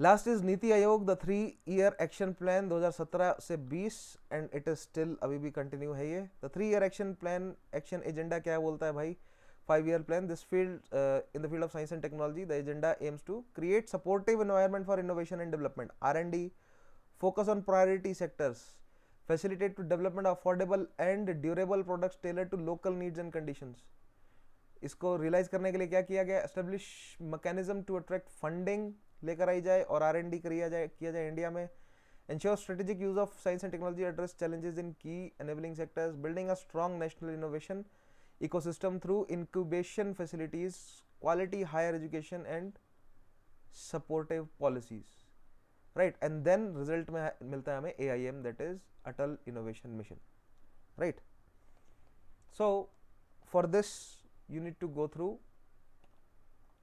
Last is NITI Aayog, the 3-year action plan 2017 से 20, एंड इट इज स्टिल अभी भी कंटिन्यू है ये। The 3-year action plan, action agenda क्या बोलता है भाई? 5-year plan, this field in the field of science and technology, the agenda aims to create supportive environment for innovation and development, R&D, focus on priority sectors, facilitate to development of affordable and durable products tailored to local needs and conditions. इसको realise करने के लिए क्या किया गया? Establish mechanism to attract funding लेकर आई जाए और R&D किया जाए इंडिया में। Ensure strategic use of science and technology, address challenges in key enabling sectors, building a strong national innovation ecosystem through incubation facilities, quality higher education and supportive policies, right? And then result में मिलता है हमें AIM, that is Atal Innovation Mission, right? So for this you need to go through,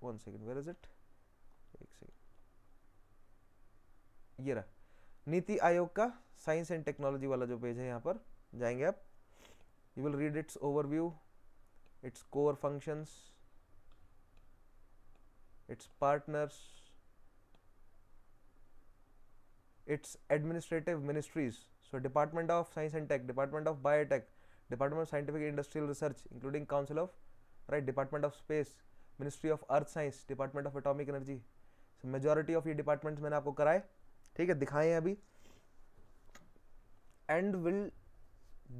one second, where is it? एक second, ये रहा नीति आयोग का science and technology वाला जो पेज है, यहाँ पर जाएंगे आप, you will read it's overview, its core functions, its partners, its administrative ministries. So Department of Science and Tech, Department of Biotech, Department of Scientific and Industrial Research, including Council of, right, Department of Space, Ministry of Earth Science, Department of Atomic Energy. So majority of ये departments मैंने आपको कराए, ठीक है, दिखाए हैं अभी, and will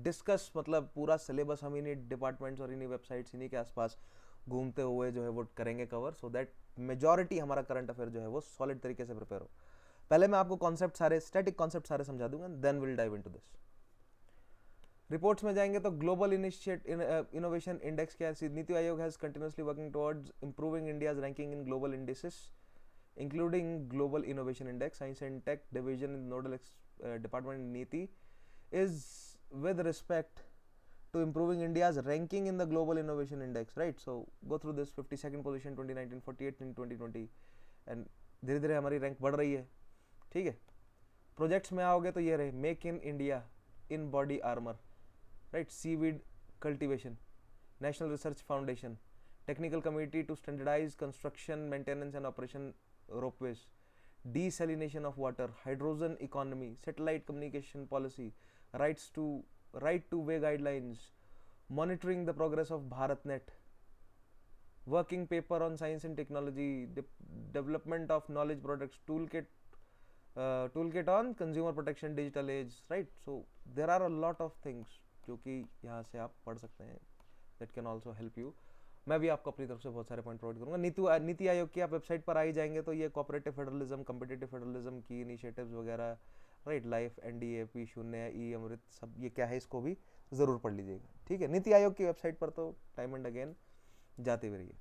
discuss, मतलब पूरा सिलेबस हम इन्हीं डिपार्टमेंट्स और इन्हीं वेबसाइट्स इन्हीं के आसपास घूमते हुए जो है वो करेंगे कवर, सो दैट मेजॉरिटी हमारा करंट अफेयर जो है वो सॉलिड तरीके से प्रिपेयर हो। पहले मैं आपको कॉन्सेप्ट सारे, स्टैटिक कॉन्सेप्ट सारे समझा दूंगा, then will dive into this. Reports में जाएंगे तो ग्लोबल इनोवेशन इंडेक्स क्या है? NITI Aayog has continuously working towards improving India's ranking in global indices including global innovation index. Science and tech division in nodal department NITI is with respect to improving India's ranking in the global innovation index, right? So go through this, 52nd position 2019, 48 in 2020, and धीरे धीरे हमारी rank बढ़ रही है, ठीक है। Projects में आओगे तो ये रहे, make in India in body armour, right, seaweed cultivation, national research foundation, technical committee to standardise construction maintenance and operation ropeways, desalination of water, hydrogen economy, satellite communication policy, right to way guidelines, monitoring the progress of BharatNet, working paper on science and technology, development of knowledge products, toolkit on consumer protection, digital age, right? So there are a lot of things जो कि यहाँ से आप पढ़ सकते हैं, that can also help you. मैं भी आपको अपनी तरफ से बहुत सारे पॉइंट प्रोवाइड करूंगा। नीति आयोग की आप वेबसाइट पर आ ही जाएंगे तो ये कोऑपरेटिव फेडरलिज्म, कम्पिटिटिव फेडरलिज्म की इनिशिएटिव्स वगैरह, राइट, लाइफ, NDAP, शून्य, ई अमृत, सब ये क्या है इसको भी ज़रूर पढ़ लीजिएगा, ठीक है। नीति आयोग की वेबसाइट पर तो टाइम एंड अगेन जाते हुए रहिए।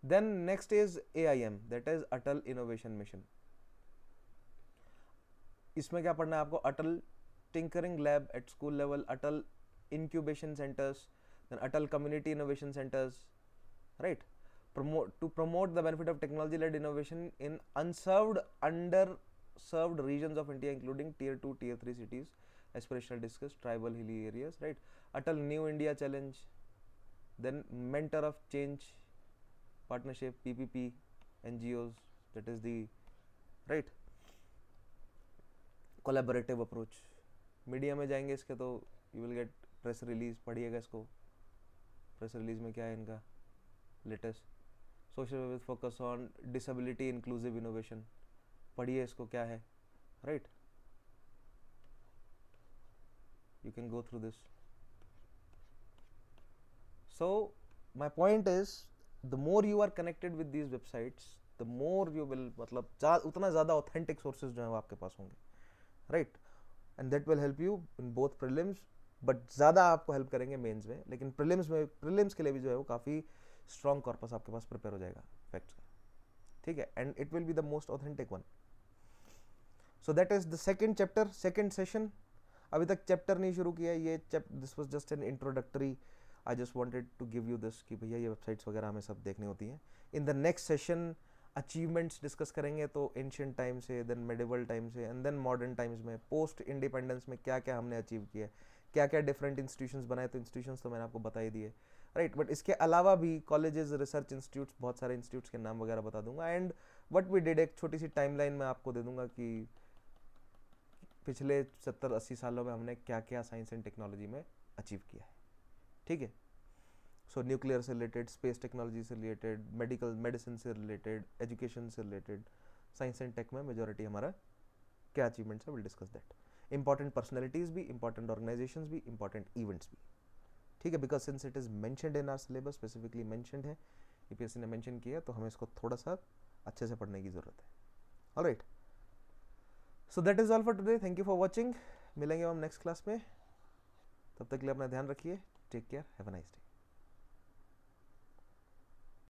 Then next is AIM, that is Atal innovation mission. इसमें क्या पढ़ना है आपको? Atal tinkering lab at school level, Atal incubation centres, then Atal community innovation centres, right, to promote the benefit of technology led innovation in unserved, underserved regions of India, including tier 2, tier 3 cities, aspirational districts, tribal hilly areas, right. Atal New India Challenge, then mentor of change partnership, PPP, NGOs, that is the, right, collaborative approach। Media में जाएंगे इसके तो you will get press release, पढ़िएगा इसको, press release में क्या है इनका latest. Social with focus on disability inclusive innovation, पढ़िए इसको क्या है, right, you can go through this. So my point is the more you are connected with these websites the more you will, मतलब उतना ज़्यादा ऑथेंटिक सोर्सेज जो है वो आपके पास होंगे, right, and that will help you in both prelims, but ज़्यादा आपको हेल्प करेंगे मेंस में, लेकिन प्रीलिम्स के लिए भी जो है वो काफ़ी स्ट्रॉन्ग कॉर्पस आपके पास प्रिपेयर हो जाएगा फैक्ट्स का, ठीक है, and it will be the most authentic one. So that is the second chapter, second session. अभी तक चैप्टर नहीं शुरू किया, ये this was just an introductory. I just wanted to give you this कि भैया ये वेबसाइट्स वगैरह हमें सब देखनी होती हैं. In the next session achievements discuss करेंगे, तो एंशिएंट टाइम से, देन मेडिवल टाइम से, एंड देन मॉडर्न टाइम्स में, पोस्ट इंडिपेंडेंस में क्या क्या हमने अचीव किया, क्या क्या डिफरेंट इंस्टीट्यूशंस बनाए. तो इंस्टीट्यूशंस तो मैंने आपको बता ही दिए, राइट, बट इसके अलावा भी कॉलेजेस, रिसर्च इंस्टीट्यूट्स, बहुत सारे इंस्टीट्यूट्स के नाम वगैरह बता दूंगा. एंड व्हाट वी डिड, एक छोटी सी टाइमलाइन मैं आपको दे दूंगा कि पिछले 70-80 सालों में हमने क्या क्या साइंस एंड टेक्नोलॉजी में अचीव किया है, ठीक है. सो न्यूक्लियर से रिलेटेड, स्पेस टेक्नोलॉजी से रिलेटेड, मेडिसिन से रिलेटेड, एजुकेशन से रिलेटेड, साइंस एंड टेक में मेजॉरिटी हमारा क्या अचीवमेंट्स है, will discuss that. Important personalities भी, इंपॉर्टेंट ऑर्गेनाइजेशंस भी, इंपॉर्टेंट इवेंट्स भी, ठीक है, because since it is mentioned in our syllabus, specifically mentioned है, यूपीएससी ने मेंशन किया, तो हमें इसको थोड़ा सा अच्छे से पढ़ने की जरूरत है. Alright, so that is all for today. Thank you for watching. मिलेंगे हम नेक्स्ट क्लास में, तब तक के लिए अपना ध्यान रखिए. Take care, have a nice day.